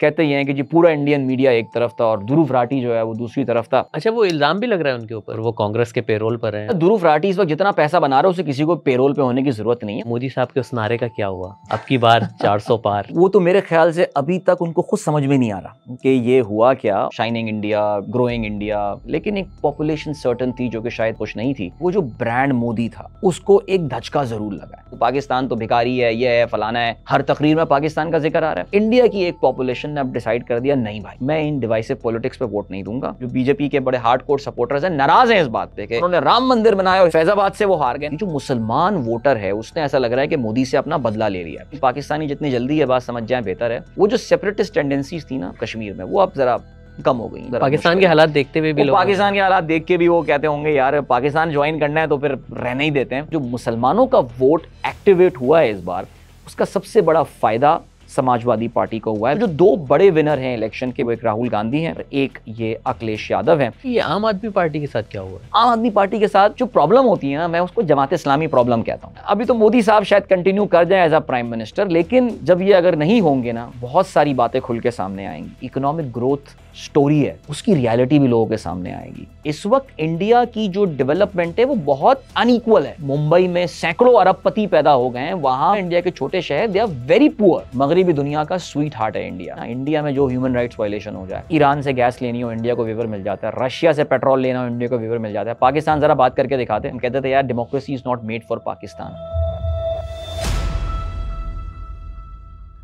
कहते ही हैं कि जी पूरा इंडियन मीडिया एक तरफ था और ध्रुव राठी जो है वो दूसरी तरफ था। अच्छा, वो इल्जाम भी लग रहा है उनके ऊपर, वो कांग्रेस के पेरोल पर हैं। ध्रुव राठी इस वक्त जितना पैसा बना रहा है उसे किसी को पेरोल पे होने की जरूरत नहीं है। मोदी साहब के उस नारे का क्या हुआ अब की बार 400 पार? वो तो मेरे ख्याल से अभी तक उनको खुद समझ में नहीं आ रहा कि ये हुआ क्या। शाइनिंग इंडिया, ग्रोइंग इंडिया, लेकिन एक पॉपुलेशन सर्टन थी जो कि शायद खुश नहीं थी। वो जो ब्रांड मोदी था उसको एक धचका जरूर लगा है। पाकिस्तान तो भिखारी है, ये है, फलाना है, हर तकरीर में पाकिस्तान का जिक्र आ रहा है। इंडिया की एक पॉपुलेशन ने अब डिसाइड कर दिया, नहीं भाई मैं इन डिवाइसिव पॉलिटिक्स पे वोट नहीं दूंगा। जो बीजेपी के बड़े हार्डकोर सपोर्टर्स हैं नाराज हैं इस बात पे कि उन्होंने राम मंदिर बनाया और फैजाबाद से वो हार गए। जो मुसलमान वोटर है उसने ऐसा लग रहा है कि मोदी से अपना बदला ले लिया। पाकिस्तानी जितनी जल्दी ये बात समझ जाए बेहतर है। वो जो सेपरेटिस्ट टेंडेंसीज थी ना कश्मीर में, वो अब जरा कम हो गई। पाकिस्तान के हालात देखते हुए भी लोग, पाकिस्तान के हालात देख के भी वो कहते होंगे यार पाकिस्तान ज्वाइन करना है तो फिर रहने ही देते हैं। जो मुसलमानों का वोट एक्टिवेट हुआ है इस बार, उसका सबसे बड़ा फायदा समाजवादी पार्टी को हुआ है। जो दो बड़े विनर हैं इलेक्शन के, वो एक राहुल गांधी हैं और एक ये अखिलेश यादव हैं। ये आम आदमी पार्टी के साथ क्या हुआ? आम आदमी पार्टी के साथ जो प्रॉब्लम होती है ना, मैं उसको जमात इस्लामी प्रॉब्लम कहता हूँ। अभी तो मोदी साहब शायद कंटिन्यू कर जाए एज अ प्राइम मिनिस्टर, लेकिन जब ये अगर नहीं होंगे ना, बहुत सारी बातें खुल के सामने आएंगी। इकोनॉमिक ग्रोथ स्टोरी है, उसकी रियलिटी भी लोगों के सामने आएगी। इस वक्त इंडिया की जो डेवलपमेंट है वो बहुत अनइक्वल है। मुंबई में सैकड़ों अरबपति पैदा हो गए हैं, वहां इंडिया के छोटे शहर दे आर वेरी पुअर। मगरबी दुनिया का स्वीट हार्ट है इंडिया। इंडिया में जो ह्यूमन राइट्स वायलेशन हो जाए, ईरान से गैस लेनी हो इंडिया को वेवर मिल जाता है, रशिया से पेट्रोल लेना हो इंडिया को वेवर मिल जाता है। पाकिस्तान जरा बात करके दिखाते हैं, हम कहते थे यार democracy is not made for Pakistan.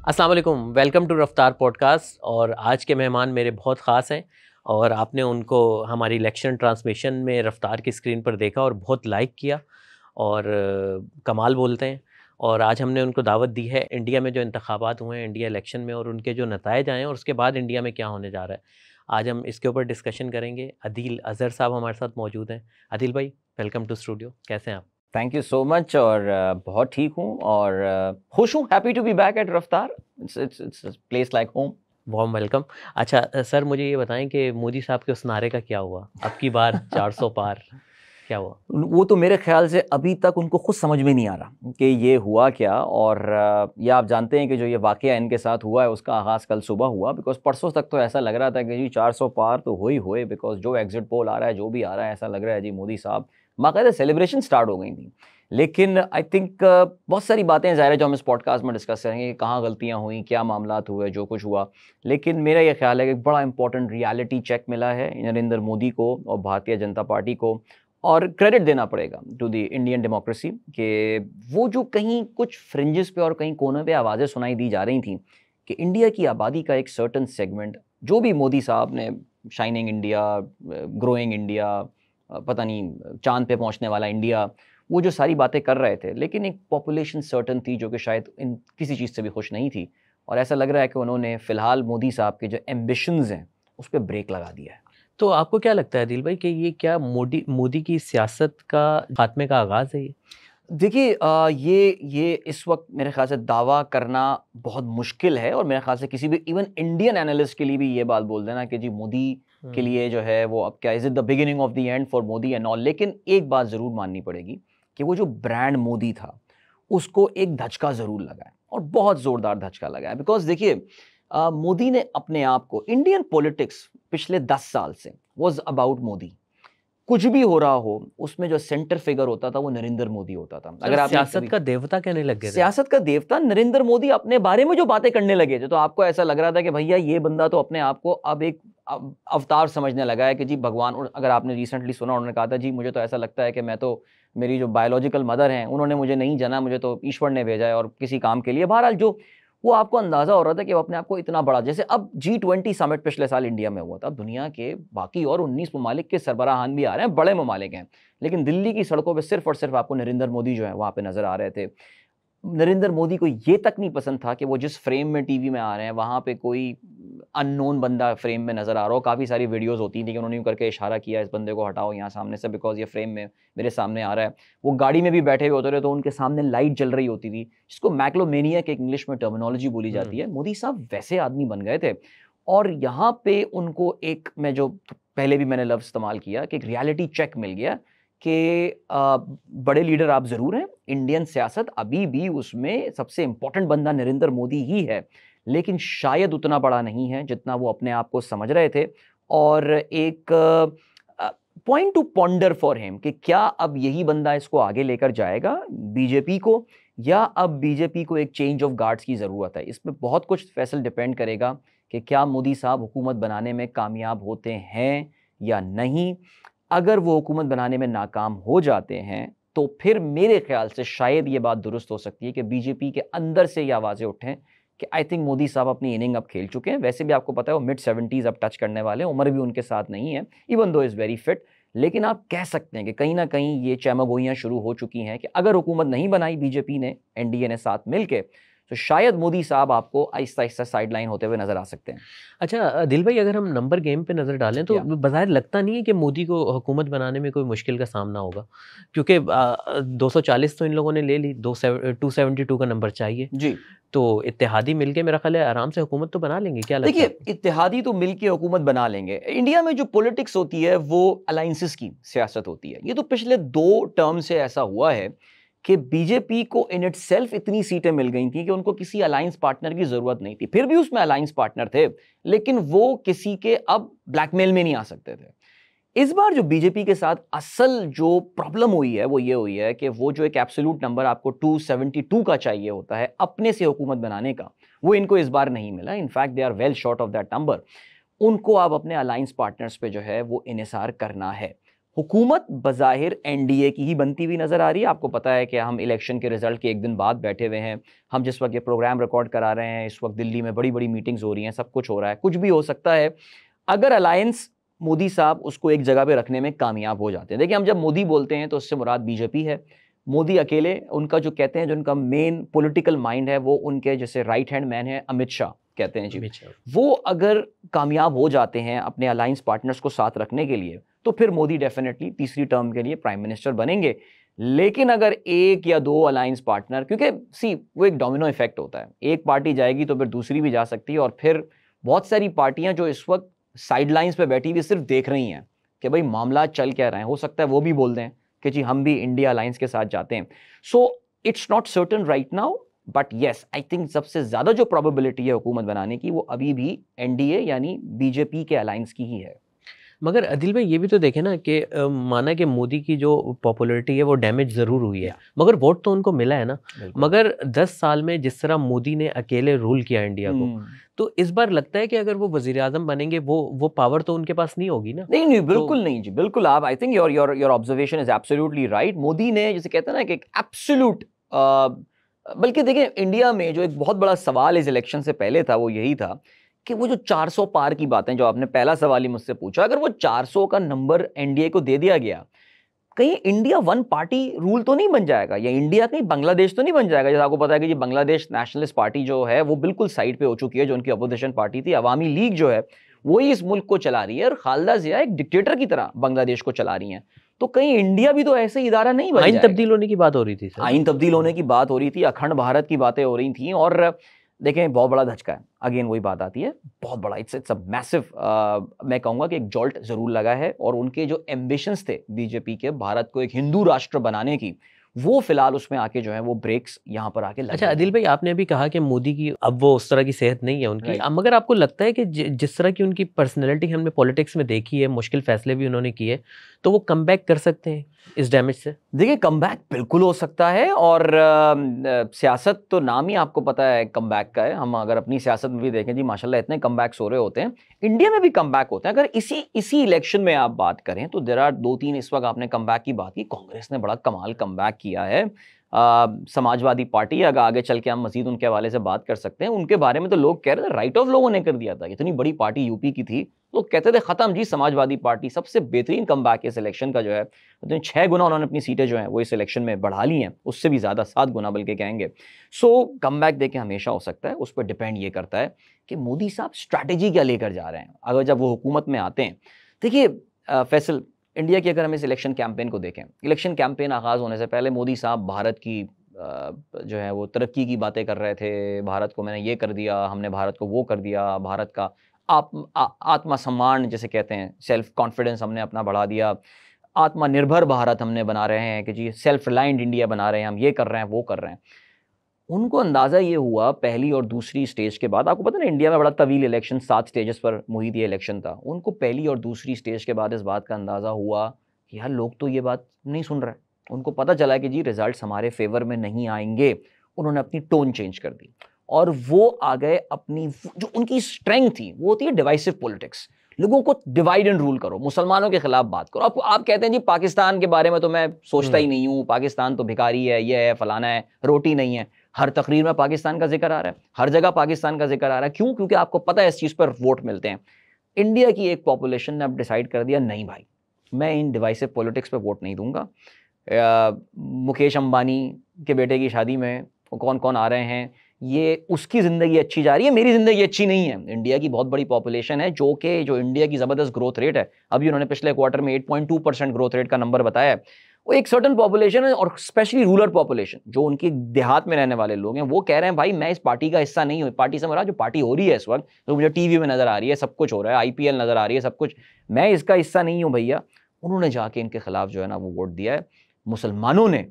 अस्सलाम वालेकुम, वेलकम टू रफ्तार पॉडकास्ट। और आज के मेहमान मेरे बहुत ख़ास हैं और आपने उनको हमारी इलेक्शन ट्रांसमिशन में रफ्तार की स्क्रीन पर देखा और बहुत लाइक किया और कमाल बोलते हैं। और आज हमने उनको दावत दी है इंडिया में जो इंतखाबात हुए हैं इंडिया इलेक्शन में, और उनके जो नताइज आए हैं और उसके बाद इंडिया में क्या होने जा रहा है, आज हम इसके ऊपर डिस्कशन करेंगे। अदील अज़हर साहब हमारे साथ मौजूद हैं। अदील भाई, वेलकम टू स्टूडियो, कैसे हैं आप? Thank you so much. और बहुत ठीक हूँ और खुश हूँ, happy to be back at Raftaar. It's place like home. Warm welcome. अच्छा सर, मुझे ये बताएं कि मोदी साहब के उस नारे का क्या हुआ अब की बार 400 पार, क्या हुआ? वो तो मेरे ख्याल से अभी तक उनको खुद समझ में नहीं आ रहा कि ये हुआ क्या। और ये आप जानते हैं कि जो ये वाकया इनके साथ हुआ है उसका आगाज़ कल सुबह हुआ। बिकॉज परसों तक तो ऐसा लग रहा था कि जी 400 पार तो हो ही हुए। बिकॉज जो एग्जिट पोल आ रहा है, जो भी आ रहा है, ऐसा लग रहा है जी मोदी साहब, बाकायदा सेलिब्रेशन स्टार्ट हो गई थी। लेकिन आई थिंक बहुत सारी बातें ज़ाहिर है जो हम इस पॉडकास्ट में डिस्कस करेंगे कि कहाँ गलतियाँ हुई, क्या मामलात हुए, जो कुछ हुआ। लेकिन मेरा ये ख्याल है कि बड़ा इंपॉर्टेंट रियलिटी चेक मिला है नरेंद्र मोदी को और भारतीय जनता पार्टी को। और क्रेडिट देना पड़ेगा टू द इंडियन डेमोक्रेसी कि वो जो कहीं कुछ फ्रिंजेस पे और कहीं कोनों पे आवाज़ें सुनाई दी जा रही थी कि इंडिया की आबादी का एक सर्टन सेगमेंट, जो भी मोदी साहब ने शाइनिंग इंडिया, ग्रोइंग इंडिया, पता नहीं चांद पे पहुंचने वाला इंडिया, वो जो सारी बातें कर रहे थे, लेकिन एक पॉपुलेशन सर्टन थी जो कि शायद इन किसी चीज़ से भी खुश नहीं थी। और ऐसा लग रहा है कि उन्होंने फ़िलहाल मोदी साहब के जो एम्बिशंस हैं उस पर ब्रेक लगा दिया है। तो आपको क्या लगता है दिल भाई कि ये क्या मोदी की सियासत का खात्मे का आगाज़ है ये? देखिए ये इस वक्त मेरे ख्याल से दावा करना बहुत मुश्किल है। और मेरे ख्याल से किसी भी इवन इंडियन एनालिस्ट के लिए भी ये बात बोल देना कि जी मोदी के लिए जो है वो अब क्या, is it the beginning of the end for Modi and all. लेकिन एक बात ज़रूर माननी पड़ेगी कि वो जो ब्रांड मोदी था उसको एक धचका ज़रूर लगा है और बहुत ज़ोरदार धचका लगा है। बिकॉज देखिए मोदी ने अपने आप को, इंडियन पॉलिटिक्स पिछले 10 साल से वॉज अबाउट मोदी। कुछ भी हो रहा हो उसमें जो सेंटर फिगर होता था वो नरेंद्र मोदी होता था। अगर आप सियासत का देवता कहने लग गए, सियासत का देवता नरेंद्र मोदी अपने बारे में जो बातें करने लगे थे, तो आपको ऐसा लग रहा था कि भैया ये बंदा तो अपने आप को अब एक अवतार समझने लगा है कि जी भगवान। अगर आपने रिसेंटली सुना, उन्होंने कहा था जी मुझे तो ऐसा लगता है कि मैं तो, मेरी जो बायोलॉजिकल मदर हैं उन्होंने मुझे नहीं जना, मुझे तो ईश्वर ने भेजा है और किसी काम के लिए। बहरहाल जो वो आपको अंदाजा हो रहा था कि वो अपने आप को इतना बड़ा, जैसे अब G20 समिट पिछले साल इंडिया में हुआ था, दुनिया के बाकी और 19 ममालिक के सरबराहान भी आ रहे हैं, बड़े ममालिक हैं, लेकिन दिल्ली की सड़कों पे सिर्फ और सिर्फ आपको नरेंद्र मोदी जो है वहाँ पे नजर आ रहे थे। नरेंद्र मोदी को ये तक नहीं पसंद था कि वो जिस फ्रेम में टीवी में आ रहे हैं वहाँ पे कोई अननोन बंदा फ्रेम में नज़र आ रहा हो। काफ़ी सारी वीडियोस होती थी कि उन्होंने यूँ करके इशारा किया इस बंदे को हटाओ यहाँ सामने से, बिकॉज ये फ्रेम में मेरे सामने आ रहा है। वो गाड़ी में भी बैठे हुए होते रहे तो उनके सामने लाइट जल रही होती थी, जिसको मैक्लोमेनिया के इंग्लिश में टर्मिनोलॉजी बोली जाती है। मोदी साहब वैसे आदमी बन गए थे। और यहाँ पे उनको एक, मैं जो पहले भी मैंने लफ्ज़ इस्तेमाल किया कि एक रियलिटी चेक मिल गया कि बड़े लीडर आप ज़रूर हैं, इंडियन सियासत अभी भी उसमें सबसे इम्पोर्टेंट बंदा नरेंद्र मोदी ही है, लेकिन शायद उतना बड़ा नहीं है जितना वो अपने आप को समझ रहे थे। और एक point two ponder for him कि क्या अब यही बंदा इसको आगे लेकर जाएगा बीजेपी को, या अब बीजेपी को एक चेंज ऑफ गार्ड्स की ज़रूरत है। इसमें बहुत कुछ फैसल डिपेंड करेगा कि क्या मोदी साहब हुकूमत बनाने में कामयाब होते हैं या नहीं। अगर वो हुकूमत बनाने में नाकाम हो जाते हैं तो फिर मेरे ख्याल से शायद ये बात दुरुस्त हो सकती है कि बीजेपी के अंदर से ये आवाज़ें उठें कि आई थिंक मोदी साहब अपनी इनिंग अब खेल चुके हैं। वैसे भी आपको पता है वो मिड-70s अब टच करने वाले हैं, उम्र भी उनके साथ नहीं है, even though is very fit. लेकिन आप कह सकते हैं कि कहीं ना कहीं ये चैमागोइयाँ शुरू हो चुकी हैं कि अगर हुकूमत नहीं बनाई बीजेपी ने, एनडीए ने साथ मिलके, तो शायद मोदी साहब आपको आहिस्ता आहिस्ता साइड लाइन होते हुए नजर आ सकते हैं। अच्छा दिल भाई, अगर हम नंबर गेम पे नज़र डालें तो बज़ाहिर लगता नहीं है कि मोदी को हुकूमत बनाने में कोई मुश्किल का सामना होगा, क्योंकि 240 तो इन लोगों ने ले ली, 272 का नंबर चाहिए जी। तो इत्तेहादी मिलके मेरा ख्याल है आराम से हुकूमत तो बना लेंगे। क्या लगता है? देखिए, इत्तेहादी तो मिलके हुकूमत बना लेंगे। इंडिया में जो पॉलिटिक्स होती है वो अलायंसेस की सियासत होती है। ये तो पिछले 2 टर्म से ऐसा हुआ है कि बीजेपी को इन इटसेल्फ इतनी सीटें मिल गई थी कि उनको किसी अलायंस पार्टनर की जरूरत नहीं थी। फिर भी उसमें अलायंस पार्टनर थे, लेकिन वो किसी के अब ब्लैकमेल में नहीं आ सकते थे। इस बार जो बीजेपी के साथ असल जो प्रॉब्लम हुई है वो ये हुई है कि वो जो एक एब्सोल्यूट नंबर आपको 272 का चाहिए होता है अपने से हुकूमत बनाने का, वो इनको इस बार नहीं मिला। In fact they are well short of that number. उनको अब अपने अलायंस पार्टनर्स पे जो है वो इन्हिसार करना है। हुकूमत बज़ाहिर एनडीए की ही बनती हुई नजर आ रही है। आपको पता है कि हम इलेक्शन के रिजल्ट के एक दिन बाद बैठे हुए हैं। हम जिस वक्त ये प्रोग्राम रिकॉर्ड करा रहे हैं, इस वक्त दिल्ली में बड़ी बड़ी मीटिंग्स हो रही हैं, सब कुछ हो रहा है। कुछ भी हो सकता है। अगर अलायंस मोदी साहब उसको एक जगह पे रखने में कामयाब हो जाते हैं। देखिए, हम जब मोदी बोलते हैं तो उससे मुराद बीजेपी है। मोदी अकेले, उनका जो कहते हैं, जो उनका मेन पॉलिटिकल माइंड है वो उनके जैसे राइट हैंड मैन है अमित शाह कहते हैं जी, वो अगर कामयाब हो जाते हैं अपने अलायंस पार्टनर्स को साथ रखने के लिए, तो फिर मोदी डेफिनेटली तीसरी टर्म के लिए प्राइम मिनिस्टर बनेंगे। लेकिन अगर एक या दो अलायंस पार्टनर, क्योंकि सी वो एक डोमिनो इफेक्ट होता है, एक पार्टी जाएगी तो फिर दूसरी भी जा सकती है, और फिर बहुत सारी पार्टियां जो इस वक्त साइडलाइंस पे बैठी हुई सिर्फ देख रही हैं कि भाई मामला चल क्या रहे हैं, हो सकता है वो भी बोल दें कि जी हम भी इंडिया अलायंस के साथ जाते हैं। So it's not certain right now, but yes I think सबसे ज्यादा जो प्रोबेबिलिटी है हुकूमत बनाने की वो अभी भी एनडीए यानी बीजेपी के अलायंस की ही है। मगर अदिल भाई ये भी तो देखें ना कि माना कि मोदी की जो पॉपुलैरिटी है वो डैमेज ज़रूर हुई है, मगर वोट तो उनको मिला है ना। मगर 10 साल में जिस तरह मोदी ने अकेले रूल किया इंडिया को, तो इस बार लगता है कि अगर वो वजीर आजम बनेंगे वो पावर तो उनके पास नहीं होगी ना। नहीं बिल्कुल नहीं जी, बिल्कुल। आप I think your observation is absolutely right. Modi ने जैसे कहते हैं ना कि एक एब्सोल्यूट, बल्कि देखिए इंडिया में जो एक बहुत बड़ा सवाल इस इलेक्शन से पहले था वो यही था कि वो जो 400 पार की बातें जो आपने पहला सवाल ही मुझसे पूछा, अगर वो 400 का नंबर एनडीए को दे दिया गया, कहीं इंडिया वन पार्टी रूल तो नहीं बन जाएगा, या इंडिया कहीं बांग्लादेश तो नहीं बन जाएगा। जैसे आपको पता है कि ये बांग्लादेश नेशनलिस्ट पार्टी जो है वो बिल्कुल साइड पे हो चुकी है। जो उनकी अपोजिशन पार्टी थी अवामी लीग जो है वही इस मुल्क को चला रही है, और खालदा जिया एक डिक्टेटर की तरह बांग्लादेश को चला रही हैं। तो कहीं इंडिया भी तो ऐसे इदारा नहीं बन जाएगा। आइन तब्दील होने की बात हो रही थी सर। आइन तब्दील होने की बात हो रही थी, अखंड भारत की बातें हो रही थी। और देखें बहुत बड़ा धचका है, अगेन वही बात आती है, बहुत बड़ा, इट्स अ मैसिव, मैं कहूँगा कि एक जॉल्ट जरूर लगा है। और उनके जो एम्बिशंस थे बीजेपी के भारत को एक हिंदू राष्ट्र बनाने की, वो फिलहाल उसमें आके जो है वो ब्रेक्स यहाँ पर आके लग अच्छा अदिल भाई, आपने अभी कहा कि मोदी की अब वो उस तरह की सेहत नहीं है उनकी, मगर आपको लगता है कि जिस तरह की उनकी पर्सनैलिटी हमने पॉलिटिक्स में देखी है, मुश्किल फैसले भी उन्होंने किए, तो वो कम बैक कर सकते हैं इस डैमेज से? देखिए, कम बैक बिल्कुल हो सकता है। और सियासत तो नाम ही आपको पता है कम बैक का है। हम अगर अपनी सियासत में भी देखें जी, माशाल्लाह इतने कम बैक्स हो रहे होते हैं, इंडिया में भी कम बैक होते हैं। अगर इसी इलेक्शन में आप बात करें तो देयर आर 2-3, इस वक्त आपने कम बैक की बात की, कांग्रेस ने बड़ा कमाल कम बैक किया है। समाजवादी पार्टी, अगर आगे चल के हम मजीद उनके हवाले से बात कर सकते हैं, उनके बारे में तो लोग कह रहे थे राइट ऑफ लोगों ने कर दिया था। इतनी बड़ी पार्टी यूपी की थी, लोग कहते थे खत्म जी समाजवादी पार्टी। सबसे बेहतरीन कमबैक इस इलेक्शन का जो है, तो 6 गुना उन्होंने अपनी सीटें जो हैं वो इस इलेक्शन में बढ़ा ली हैं, उससे भी ज़्यादा 7 गुना बल्कि कहेंगे। सो कमबैक देखें हमेशा हो सकता है, उस पर डिपेंड ये करता है कि मोदी साहब स्ट्रैटेजी क्या लेकर जा रहे हैं अगर जब वो हुकूमत में आते हैं। देखिए फैसल, इंडिया की अगर हम इस इलेक्शन कैंपेन को देखें, इलेक्शन कैंपेन आगाज़ होने से पहले मोदी साहब भारत की जो है वो तरक्की की बातें कर रहे थे। भारत को मैंने ये कर दिया, हमने भारत को वो कर दिया, भारत का आत्मसम्मान जिसे कहते हैं, सेल्फ कॉन्फिडेंस हमने अपना बढ़ा दिया, आत्मनिर्भर भारत हमने बना रहे हैं कि जी सेल्फ रिलायंट इंडिया बना रहे हैं, हम ये कर रहे हैं वो कर रहे हैं। उनको अंदाज़ा ये हुआ पहली और दूसरी स्टेज के बाद, आपको पता है ना इंडिया में बड़ा तवील इलेक्शन 7 स्टेजेस पर मुहित ये इलेक्शन था, उनको पहली और दूसरी स्टेज के बाद इस बात का अंदाज़ा हुआ कि यार लोग तो ये बात नहीं सुन रहे हैं। उनको पता चला कि जी रिजल्ट्स हमारे फेवर में नहीं आएंगे। उन्होंने अपनी टोन चेंज कर दी और वो आ गए अपनी, जो उनकी स्ट्रेंथ थी वो होती है डिवाइसिव पॉलिटिक्स। लोगों को डिवाइड एंड रूल करो, मुसलमानों के खिलाफ बात करो। आप कहते हैं जी पाकिस्तान के बारे में तो मैं सोचता ही नहीं हूँ, पाकिस्तान तो भिखारी है, ये है, फलाना है, रोटी नहीं है। हर तकरीर में पाकिस्तान का जिक्र आ रहा है, हर जगह पाकिस्तान का जिक्र आ रहा है। क्यों? क्योंकि आपको पता है इस चीज़ पर वोट मिलते हैं। इंडिया की एक पॉपुलेशन ने अब डिसाइड कर दिया, नहीं भाई मैं इन डिवाइसिव पॉलिटिक्स पे वोट नहीं दूंगा। मुकेश अंबानी के बेटे की शादी में कौन कौन आ रहे हैं, ये उसकी ज़िंदगी अच्छी जा रही है, मेरी ज़िंदगी अच्छी नहीं है। इंडिया की बहुत बड़ी पॉपुलेशन है जो इंडिया की ज़बरदस्त ग्रोथ रेट है, अभी उन्होंने पिछले क्वार्टर में 8.2% ग्रोथ रेट का नंबर बताया है। वो एक सर्टन पॉपुलेशन है और स्पेशली रूरल पॉपुलेशन, जो उनकी देहात में रहने वाले लोग हैं, वो कह रहे हैं भाई मैं इस पार्टी का हिस्सा नहीं हूँ। पार्टी से मेरा जो पार्टी हो रही है इस वक्त, जो मुझे टीवी में नज़र आ रही है, सब कुछ हो रहा है, IPL नज़र आ रही है, सब कुछ, मैं इसका हिस्सा नहीं हूँ भैया। उन्होंने जाके इनके खिलाफ जो है ना वो वोट दिया है। मुसलमानों ने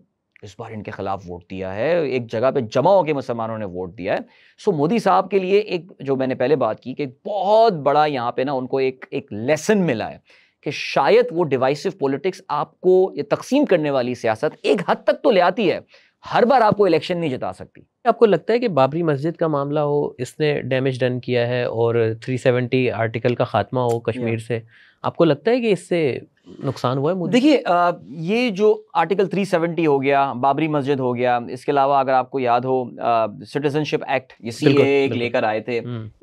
इस बार इनके खिलाफ वोट दिया है, एक जगह पे जमा होकर मुसलमानों ने वोट दिया है। सो मोदी साहब के लिए एक, जो मैंने पहले बात की, कि एक बहुत बड़ा यहाँ पे ना उनको एक लेसन मिला है कि शायद वो डिवाइसिव पॉलिटिक्स आपको, ये तकसीम करने वाली सियासत एक हद तक तो ले आती है, हर बार आपको इलेक्शन नहीं जिता सकती। आपको लगता है कि बाबरी मस्जिद का मामला हो, इसने डैमेज डन किया है और 370 आर्टिकल का खात्मा हो कश्मीर से, आपको लगता है कि इससे नुकसान हुआ है? देखिए ये जो आर्टिकल 370 हो गया, बाबरी मस्जिद हो गया, इसके अलावा अगर आपको याद हो सिटीजनशिप एक्ट, ये CAA लेकर आए थे,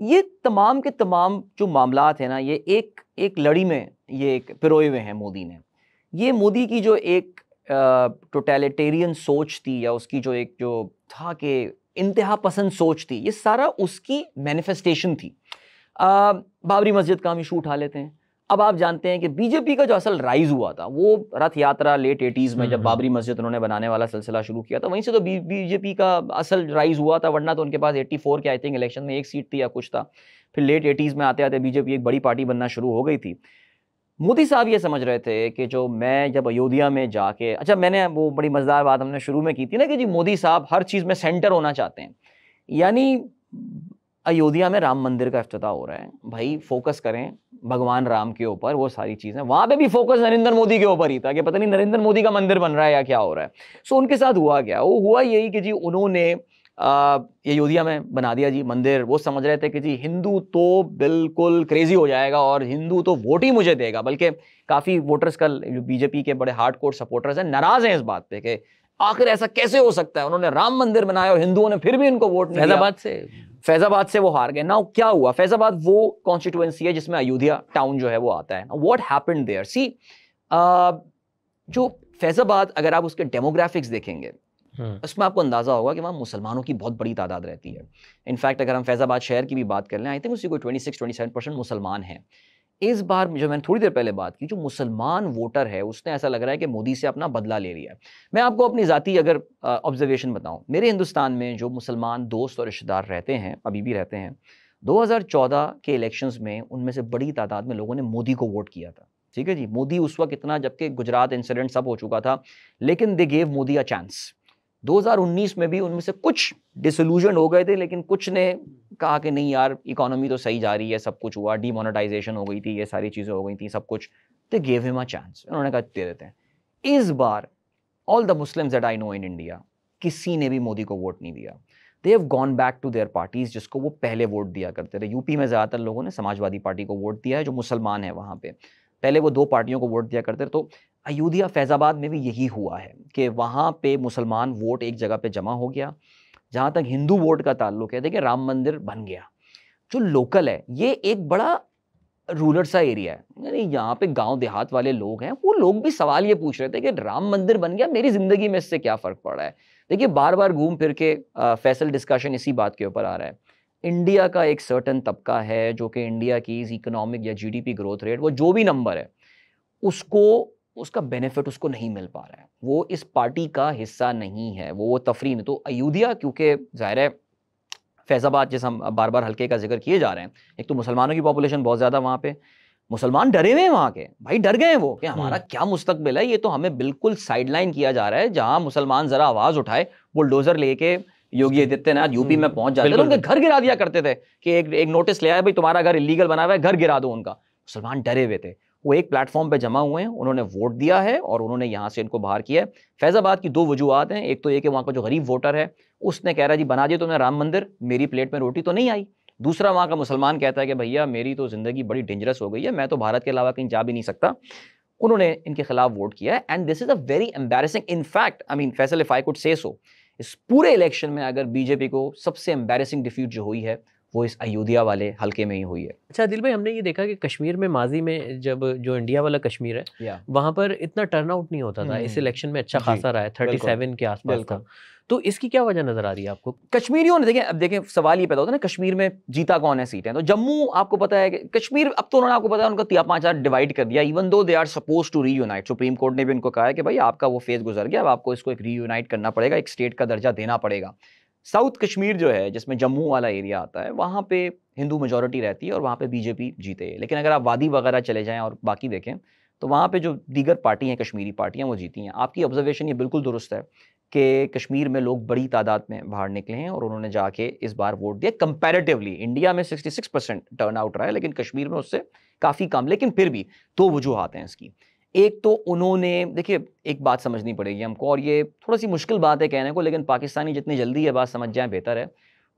ये तमाम के तमाम जो मामलात हैं ना, ये एक लड़ी में ये एक पिरोए हुए हैं मोदी ने। ये मोदी की जो एक टोटलिटेरियन सोच थी, या उसकी जो एक जो था कि इंतहा पसंद सोच थी, ये सारा उसकी मैनिफेस्टेशन थी। बाबरी मस्जिद का हम इशू उठा लेते हैं। अब आप जानते हैं कि बीजेपी का जो असल राइज हुआ था वो रथ यात्रा लेट 80s में, जब बाबरी मस्जिद उन्होंने बनाने वाला सिलसिला शुरू किया था, वहीं से तो बीजेपी का असल राइज हुआ था। वरना तो उनके पास 84 के आई थिंक इलेक्शन में 1 सीट थी या कुछ था। फिर लेट 80s में आते आते बीजेपी एक बड़ी पार्टी बनना शुरू हो गई थी। मोदी साहब ये समझ रहे थे कि जो मैं जब अयोध्या में जाके, अच्छा मैंने वो बड़ी मजेदार बात हमने शुरू में की थी ना कि जी मोदी साहब हर चीज़ में सेंटर होना चाहते हैं। यानी अयोध्या में राम मंदिर का इफ्तिताह हो रहा है, भाई फोकस करें भगवान राम के ऊपर, वो सारी चीज़ें। वहाँ पे भी फोकस नरेंद्र मोदी के ऊपर ही था कि पता नहीं नरेंद्र मोदी का मंदिर बन रहा है या क्या हो रहा है। सो उनके साथ हुआ क्या? वो हुआ यही कि जी उन्होंने अयोध्या में बना दिया जी मंदिर। वो समझ रहे थे कि जी हिंदू तो बिल्कुल क्रेजी हो जाएगा और हिंदू तो वोट ही मुझे देगा। बल्कि काफ़ी वोटर्स का, बीजेपी के बड़े हार्डकोर सपोर्टर्स हैं, नाराज़ हैं इस बात पे कि आखिर ऐसा कैसे हो सकता है, उन्होंने राम मंदिर बनाया और हिंदुओं ने फिर भी इनको वोट नहीं दिया। फैजाबाद से वो हार गए ना। क्या हुआ? फैजाबाद वो कॉन्स्टिट्यूएंसी है जिसमें अयोध्या टाउन जो है वो आता है। व्हाट हैपेंड देयर, सी जो फैजाबाद, अगर आप उसके डेमोग्राफिक्स देखेंगे उसमें आपको अंदाजा होगा कि वहाँ मुसलमानों की बहुत बड़ी तादाद रहती है। इनफैक्ट अगर हम फैजाबाद शहर की भी बात कर लें, आई थिंक उसकी कोई 26-27% मुसलमान हैं। इस बार जो मैंने थोड़ी देर पहले बात की, जो मुसलमान वोटर है उसने ऐसा लग रहा है कि मोदी से अपना बदला ले लिया है। मैं आपको अपनी ज़ाती अगर ऑब्जर्वेशन बताऊं, मेरे हिंदुस्तान में जो मुसलमान दोस्त और रिश्तेदार रहते हैं, अभी भी रहते हैं, 2014 के इलेक्शंस में उनमें से बड़ी तादाद में लोगों ने मोदी को वोट किया था। ठीक है जी, मोदी उस वक्त इतना, जबकि गुजरात इंसिडेंट सब हो चुका था, लेकिन they gave Modi a chance. 2019 में भी उनमें से कुछ डिसल्यूजन हो गए थे, लेकिन कुछ ने कहा कि नहीं यार इकोनॉमी तो सही जा रही है, सब कुछ हुआ, डीमोनेटाइजेशन हो गई थी, ये सारी चीज़ें हो गई थी, सब कुछ, they gave him a chance. उन्होंने कहा दे देते हैं। इस बार all the Muslims that I know in India, किसी ने भी मोदी को वोट नहीं दिया। They have gone back to their parties, जिसको वो पहले वोट दिया करते थे। यूपी में ज़्यादातर लोगों ने समाजवादी पार्टी को वोट दिया है, जो मुसलमान है वहाँ पे। पहले वो 2 पार्टियों को वोट दिया करते थे। तो अयोध्या फैज़ाबाद में भी यही हुआ है कि वहाँ पे मुसलमान वोट एक जगह पे जमा हो गया। जहाँ तक हिंदू वोट का ताल्लुक है, देखिए राम मंदिर बन गया, जो लोकल है, ये एक बड़ा रूरल सा एरिया है, यानी यहाँ पे गांव देहात वाले लोग हैं, वो लोग भी सवाल ये पूछ रहे थे कि राम मंदिर बन गया, मेरी ज़िंदगी में इससे क्या फ़र्क पड़ रहा है। देखिए बार बार घूम फिर के फैसल डिस्कशन इसी बात के ऊपर आ रहा है। इंडिया का एक सर्टन तबका है जो कि इंडिया की इकोनॉमिक या GDP ग्रोथ रेट, वो जो भी नंबर है, उसका बेनिफिट उसको नहीं मिल पा रहा है। वो इस पार्टी का हिस्सा नहीं है, वो तफरीह में। तो अयोध्या, क्योंकि ज़ाहिर है फैज़ाबाद, जैसे हम बार बार हल्के का जिक्र किए जा रहे हैं, एक तो मुसलमानों की पॉपुलेशन बहुत ज़्यादा वहाँ पे, मुसलमान डरे हुए हैं वहाँ के, भाई डर गए हैं वो कि हमारा क्या मुस्तकबिल है, ये तो हमें बिल्कुल साइडलाइन किया जा रहा है। जहाँ मुसलमान ज़रा आवाज़ उठाए, बुलडोज़र लेके योगी आदित्यनाथ यूपी में पहुंच जाते थे, उनके घर गिरा दिया करते थे कि एक नोटिस ले आया, भाई तुम्हारा घर इलीगल बना हुआ है, घर गिरा दो उनका। मुसलमान डरे हुए थे। वो एक प्लेटफॉर्म पे जमा हुए हैं, उन्होंने वोट दिया है और उन्होंने यहाँ से इनको बाहर किया है। फैजाबाद की 2 वजूहत हैं। एक तो ये कि वहाँ का जो गरीब वोटर है उसने कह रहा है जी बना दिया तुमने राम मंदिर, मेरी प्लेट में रोटी तो नहीं आई। दूसरा वहाँ का मुसलमान कहता है कि भैया मेरी तो जिंदगी बड़ी डेंजरस हो गई है, मैं तो भारत के अलावा कहीं जा भी नहीं सकता। उन्होंने इनके खिलाफ वोट किया है and this is a very embarrassing, in fact I mean Faisal if I could say so, इस पूरे इलेक्शन में अगर बीजेपी को सबसे एम्बैरेसिंग डिफीट जो हुई है वो इस अयोध्या वाले हल्के में ही हुई है। अच्छा आदिल भाई, हमने ये देखा कि कश्मीर में माजी में जब जो इंडिया वाला कश्मीर है वहाँ पर इतना टर्नआउट नहीं होता था, इस इलेक्शन में अच्छा खासा रहा है, 37 के आसपास था। तो इसकी क्या वजह नजर आ रही है आपको? कश्मीरियों ने अब देखें सवाल ये पैदा होता है ना, कश्मीर में जीता कौन है सीटें? तो जम्मू आपको पता है कि कश्मीर, अब तो उन्होंने आपको पता है उनको 5 डिवाइड कर दिया, even though they are suppose to reunite. Supreme court ने भी उनको कहा है कि भाई आपका वो फेज गुजर गया, अब आपको इसको एक रीयूनाइट करना पड़ेगा, एक स्टेट का दर्जा देना पड़ेगा। साउथ कश्मीर जो है जिसमें जम्मू वाला एरिया आता है वहाँ पे हिंदू मेजोरिटी रहती है और वहाँ पे बीजेपी जीते है। लेकिन अगर आप वादी वगैरह चले जाएं और बाकी देखें तो वहाँ पे जो दीगर पार्टी हैं, कश्मीरी पार्टियाँ, वो जीती हैं। आपकी ऑब्जर्वेशन ये बिल्कुल दुरुस्त है कि कश्मीर में लोग बड़ी तादाद में बाहर निकले हैं और उन्होंने जाके इस बार वोट दिया। कंपैरेटिवली इंडिया में 66% टर्न आउट रहा है, लेकिन कश्मीर में उससे काफ़ी कम। लेकिन फिर भी 2 वजूहात हैं इसकी। एक तो उन्होंने, देखिए एक बात समझनी पड़ेगी हमको, और ये थोड़ा सी मुश्किल बात है कहने को, लेकिन पाकिस्तानी जितनी जल्दी ये बात समझ जाए बेहतर है।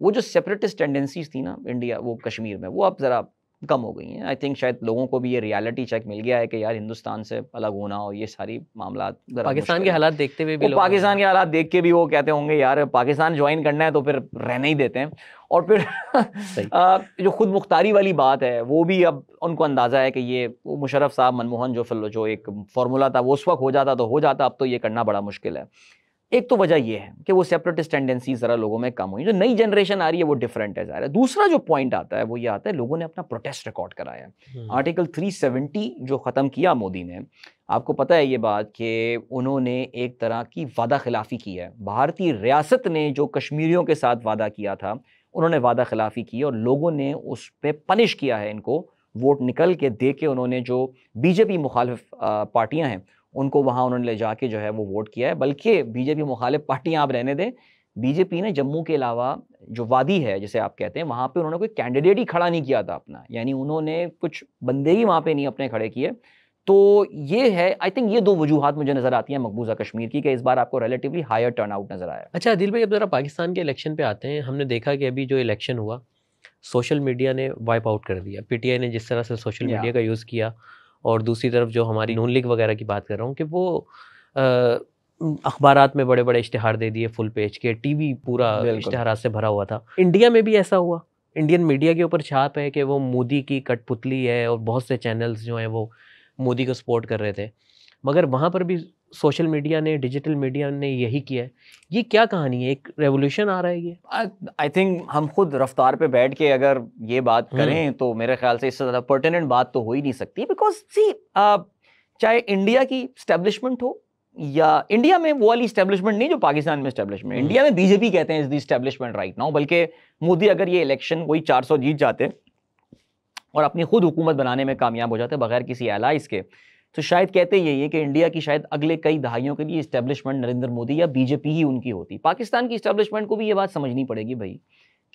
वो जो सेपरेटिस्ट टेंडेंसीज थी ना इंडिया, वो कश्मीर में, वो अब ज़रा कम हो गई हैं। आई थिंक शायद लोगों को भी ये रियलिटी चेक मिल गया है कि यार हिंदुस्तान से अलग होना और ये सारी मामला, पाकिस्तान के हालात देखते हुए भी पाकिस्तान के हालात देख के भी वो कहते होंगे यार पाकिस्तान ज्वाइन करना है तो फिर रहने ही देते हैं। और फिर जो खुद मुख्तारी वाली बात है वो भी अब उनको अंदाजा है कि ये वो मुशर्रफ साहब, मनमोहन जो एक फार्मूला था वो उस वक्त हो जाता तो हो जाता, अब तो ये करना बड़ा मुश्किल है। एक तो वजह ये है कि वो सेपरेटिस्ट टेंडेंसीज जरा लोगों में कम हुई, जो नई जनरेशन आ रही है वो डिफरेंट है ज़ाहिर है। दूसरा जो पॉइंट आता है वो ये आता है, लोगों ने अपना प्रोटेस्ट रिकॉर्ड कराया है। आर्टिकल 370 जो ख़त्म किया मोदी ने, आपको पता है ये बात कि उन्होंने एक तरह की वादा खिलाफ़ी की है। भारतीय रियासत ने जो कश्मीरियों के साथ वादा किया था, उन्होंने वादा खिलाफ़ी की और लोगों ने उस पर पनिश किया है इनको, वोट निकल के दे के उन्होंने जो बीजेपी मुखालिफ पार्टियाँ हैं उनको वहाँ उन्होंने ले जाके जो है वो वोट किया है। बल्कि बीजेपी मुखालिफ पार्टियाँ आप रहने दें, बीजेपी ने जम्मू के अलावा जो वादी है जिसे आप कहते हैं, वहाँ पे उन्होंने कोई कैंडिडेट ही खड़ा नहीं किया था अपना, यानी उन्होंने कुछ बंदे ही वहाँ पे नहीं अपने खड़े किए। तो ये है, आई थिंक ये 2 वजूहात मुझे नज़र आती हैं मकबूजा कश्मीर की, कि इस बार आपको रिलेटिवली हायर टर्न आउट नज़र आया। अच्छा आदिल भाई, अब ज़रा पाकिस्तान के इलेक्शन पे आते हैं। हमने देखा कि अभी जो इलेक्शन हुआ सोशल मीडिया ने वाइप आउट कर दिया। पीटीआई ने जिस तरह से सोशल मीडिया का यूज़ किया, और दूसरी तरफ जो हमारी नून लीग वगैरह की बात कर रहा हूँ कि वो अखबारात में बड़े बड़े इश्तिहार दे दिए फुल पेज के, टीवी पूरा इश्तिहारात से भरा हुआ था। इंडिया में भी ऐसा हुआ, इंडियन मीडिया के ऊपर छाप है कि वो मोदी की कठपुतली है और बहुत से चैनल्स जो हैं वो मोदी को सपोर्ट कर रहे थे, मगर वहाँ पर भी सोशल मीडिया ने, डिजिटल मीडिया ने यही किया है। ये क्या कहानी है? एक रेवोल्यूशन आ रहा है ये? आई थिंक हम खुद रफ्तार पे बैठ के अगर ये बात करें तो मेरे ख्याल से इससे ज़्यादा पर्टिनेंट बात तो हो ही नहीं सकती, बिकॉज सी चाहे इंडिया की स्टैब्लिशमेंट हो या इंडिया में वो वाली स्टैब्लिशमेंट नहीं जो पाकिस्तान में स्टैब्लिशमेंट, इंडिया में बीजेपी कहते हैं is the establishment right now. बल्कि मोदी अगर ये इलेक्शन वही 400 जीत जाते और अपनी खुद हुकूमत बनाने में कामयाब हो जाते बगैर किसी एलाइज के, तो शायद कहते यही है कि इंडिया की शायद अगले कई दहाइयों के लिए इस्टेब्लिशमेंट नरेंद्र मोदी या बीजेपी ही उनकी होती। पाकिस्तान की इस्टेब्लिशमेंट को भी ये बात समझनी पड़ेगी भाई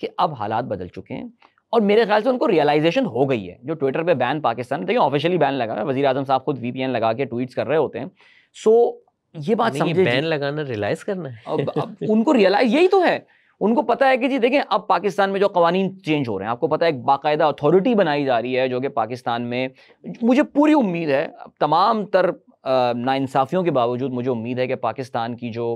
कि अब हालात बदल चुके हैं और मेरे ख्याल से उनको रियलाइजेशन हो गई है। जो ट्विटर पे बैन पाकिस्तान, देखिए ऑफिशियली बैन लगा है, वज़ीर आज़म साहब खुद VPN लगा के ट्वीट्स कर रहे होते हैं। सो ये बात समझे, बैन लगाना रियलाइज करना है। अब उनको रियलाइज यही तो है, उनको पता है कि जी देखें अब पाकिस्तान में जो कवानीन चेंज हो रहे हैं, आपको पता है एक बाकायदा अथॉरिटी बनाई जा रही है जो कि पाकिस्तान में, मुझे पूरी उम्मीद है तमाम तर नाइंसाफ़ियों के बावजूद मुझे उम्मीद है कि पाकिस्तान की जो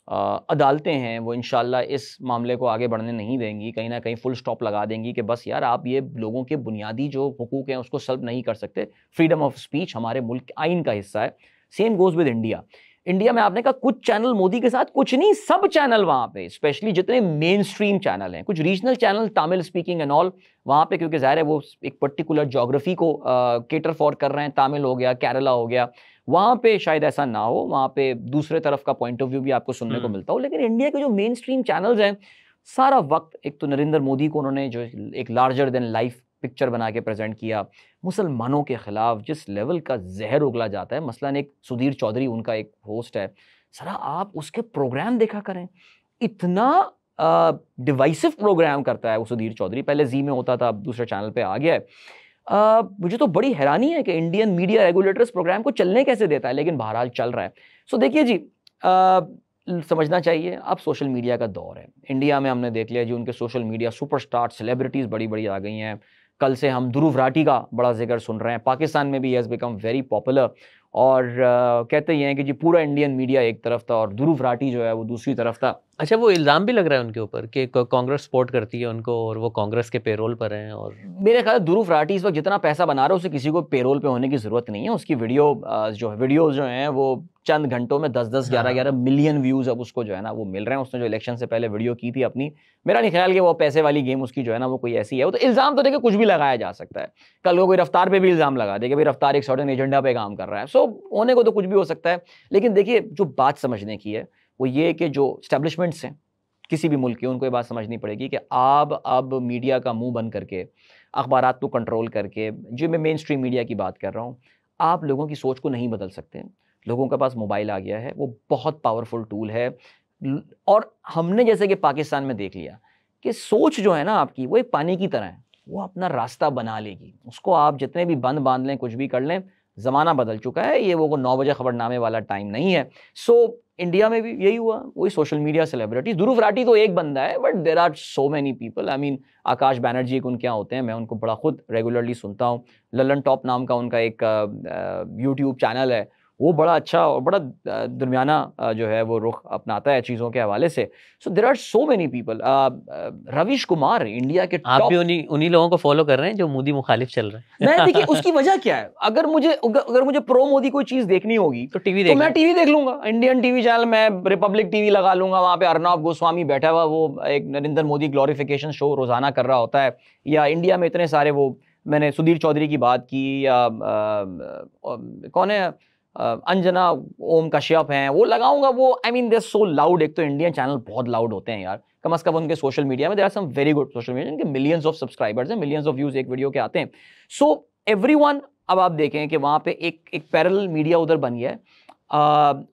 अदालतें हैं वो इंशाल्लाह इस मामले को आगे बढ़ने नहीं देंगी, कहीं ना कहीं फुल स्टॉप लगा देंगी कि बस यार आप ये लोगों के बुनियादी जो हुकूक हैं उसको सल्ब नहीं कर सकते। फ्रीडम ऑफ स्पीच हमारे मुल्क आइन का हिस्सा है। Same goes with India. India में आपने कहा कुछ चैनल मोदी के साथ, कुछ नहीं, सब चैनल वहाँ पे, स्पेशली जितने मेन स्ट्रीम चैनल हैं, कुछ regional channel Tamil speaking and all वहाँ पे, क्योंकि ज़ाहिर है वो एक पर्टिकुलर जोग्राफी को केटर फॉर कर रहे हैं, तमिल हो गया, केरला हो गया, वहाँ पे शायद ऐसा ना हो, वहाँ पे दूसरे तरफ का पॉइंट ऑफ व्यू भी आपको सुनने को मिलता हो। लेकिन इंडिया के जो मेन स्ट्रीम चैनल्स हैं सारा वक्त, एक तो नरेंद्र मोदी को उन्होंने जो एक लार्जर देन लाइफ पिक्चर बना के प्रेजेंट किया, मुसलमानों के खिलाफ जिस लेवल का जहर उगला जाता है, मसलन एक सुधीर चौधरी उनका एक होस्ट है, सरा आप उसके प्रोग्राम देखा करें, इतना डिवाइसिव प्रोग्राम करता है वो सुधीर चौधरी, पहले जी में होता था, अब दूसरे चैनल पे आ गया है। मुझे तो बड़ी हैरानी है कि इंडियन मीडिया रेगुलेटर्स प्रोग्राम को चलने कैसे देता है, लेकिन बहरहाल चल रहा है। सो देखिए जी, समझना चाहिए अब सोशल मीडिया का दौर है। इंडिया में हमने देख लिया जी, उनके सोशल मीडिया सुपरस्टार सेलिब्रिटीज़ बड़ी बड़ी आ गई हैं। कल से हम ध्रुव राठी का बड़ा जिक्र सुन रहे हैं, पाकिस्तान में भी हैज़ बिकम वेरी पॉपुलर। और कहते ही हैं कि जी पूरा इंडियन मीडिया एक तरफ था और ध्रुव राठी जो है वो दूसरी तरफ था। अच्छा, वो इल्ज़ाम भी लग रहा है उनके ऊपर कि कांग्रेस सपोर्ट करती है उनको और वो कांग्रेस के पेरोल पर हैं। और मेरे ख्याल ध्रुव राठी इस वक्त जितना पैसा बना रहा है उसे किसी को पेरोल पे होने की ज़रूरत नहीं है। उसकी वीडियोज़ जो हैं वो चंद घंटों में 10-10, 11-11 मिलियन व्यूज़ अब उसको जो है ना वो मिल रहे हैं। उसने जो इलेक्शन से पहले वीडियो की थी अपनी, मेरा नहीं ख्याल कि वो पैसे वाली गेम उसकी जो है ना वो कोई ऐसी है। वो तो इल्ज़ाम तो देखिए कुछ भी लगाया जा सकता है। कल को कोई रफ्तार पे भी इल्ज़ाम लगा दे कि भाई रफ्तार एक सर्टेन एजेंडा पे काम कर रहा है। सो होने को तो कुछ भी हो सकता है। लेकिन देखिए जो बात समझने की है वो ये कि जो एस्टेब्लिशमेंट्स हैं किसी भी मुल्क की, उनको ये बात समझनी पड़ेगी कि आप अब मीडिया का मुंह बंद करके, अखबारात को कंट्रोल करके, जो मैं मेन स्ट्रीम मीडिया की बात कर रहा हूँ, आप लोगों की सोच को नहीं बदल सकते। लोगों के पास मोबाइल आ गया है, वो बहुत पावरफुल टूल है। और हमने जैसे कि पाकिस्तान में देख लिया कि सोच जो है ना आपकी वो एक पानी की तरह है, वो अपना रास्ता बना लेगी। उसको आप जितने भी बंद बांध लें, कुछ भी कर लें, ज़माना बदल चुका है। ये वो 9 बजे खबरनामे वाला टाइम नहीं है। सो इंडिया में भी यही हुआ, वही social media celebrity. Dhruv Rathee तो एक बंदा है, but there are so many people. I mean Akash Banerjee एक उनके यहाँ होते हैं, मैं उनको बड़ा खुद रेगुलरली सुनता हूँ। ललन टॉप नाम का उनका एक यूट्यूब चैनल है, वो बड़ा अच्छा और बड़ा दरमियाना जो है वो रुख अपनाता है चीज़ों के हवाले से। So there are so many people. Ravish Kumar India के आप टॉप, भी उन्हीं लोगों को फॉलो कर रहे हैं जो मोदी मुखालिफ चल रहे हैं। मैं देखिए उसकी वजह क्या है। अगर मुझे प्रो मोदी कोई चीज़ देखनी होगी तो टीवी तो मैं टीवी देख लूंगा, इंडियन टीवी चैनल, मैं रिपब्लिक टीवी लगा लूंगा। वहाँ पे अर्नब गोस्वामी बैठा हुआ, वो एक नरेंद्र मोदी ग्लोरिफिकेशन शो रोजाना कर रहा होता है। या इंडिया में इतने सारे, वो मैंने सुधीर चौधरी की बात की, या कौन है, अंजना ओम कश्यप हैं, वो लगाऊंगा। वो I mean they so loud. एक तो इंडियन चैनल बहुत लाउड होते हैं यार, कम से कम उनके सोशल मीडिया में there are some very good social media, इनके मिलियंस ऑफ सब्सक्राइबर्स हैं, मिलियंस ऑफ व्यूज एक वीडियो के आते हैं। सो एवरीवन, अब आप देखें कि वहाँ पे एक पैरेलल मीडिया उधर बन गया है।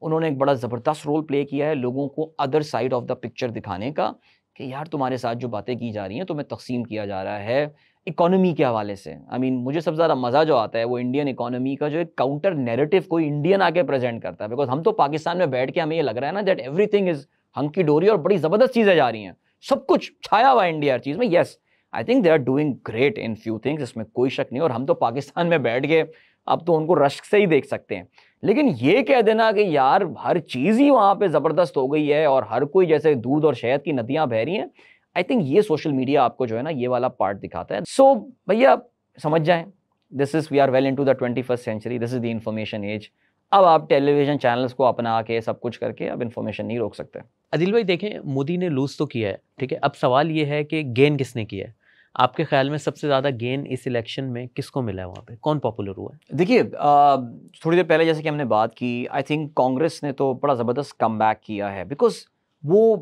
उन्होंने एक बड़ा ज़बरदस्त रोल प्ले किया है लोगों को other side of the picture दिखाने का, कि यार तुम्हारे साथ जो बातें की जा रही हैं, तुम्हें तकसीम किया जा रहा है इकोनॉमी के हवाले से। आई मीन मुझे सबसे ज़्यादा मज़ा जो आता है वो इंडियन इकोनॉमी का जो एक काउंटर नैरेटिव कोई इंडियन आके प्रेजेंट करता है। बिकॉज हम तो पाकिस्तान में बैठ के हमें ये लग रहा है ना दैट एवरीथिंग इज हंकी डोरी और बड़ी ज़बरदस्त चीज़ें जा रही हैं, सब कुछ छाया हुआ है इंडिया हर चीज़ में। Yes, I think they are doing great in few things, इसमें कोई शक नहीं। और हम तो पाकिस्तान में बैठ के अब तो उनको रश्क से ही देख सकते हैं। लेकिन ये कह देना कि यार हर चीज़ ही वहाँ पे ज़बरदस्त हो गई है और हर कोई जैसे दूध और शहद की नदियाँ बह रही हैं, आई थिंक ये सोशल मीडिया आपको जो है ना ये वाला पार्ट दिखाता है। सो भैया समझ जाएं, this is we are well into the 21st century, this is the information age. अब आप टेलीविजन चैनल्स को अपना के सब कुछ करके अब इंफॉर्मेशन नहीं रोक सकते। अदिल भाई देखें, मोदी ने लूज तो किया है, ठीक है, अब सवाल ये है कि गेन किसने किया है? आपके ख्याल में सबसे ज़्यादा गेन इस इलेक्शन में किसको मिला है? वहाँ पे कौन पॉपुलर हुआ है? देखिए थोड़ी देर पहले जैसे कि हमने बात की, आई थिंक कांग्रेस ने तो बड़ा ज़बरदस्त कम बैक किया है। बिकॉज वो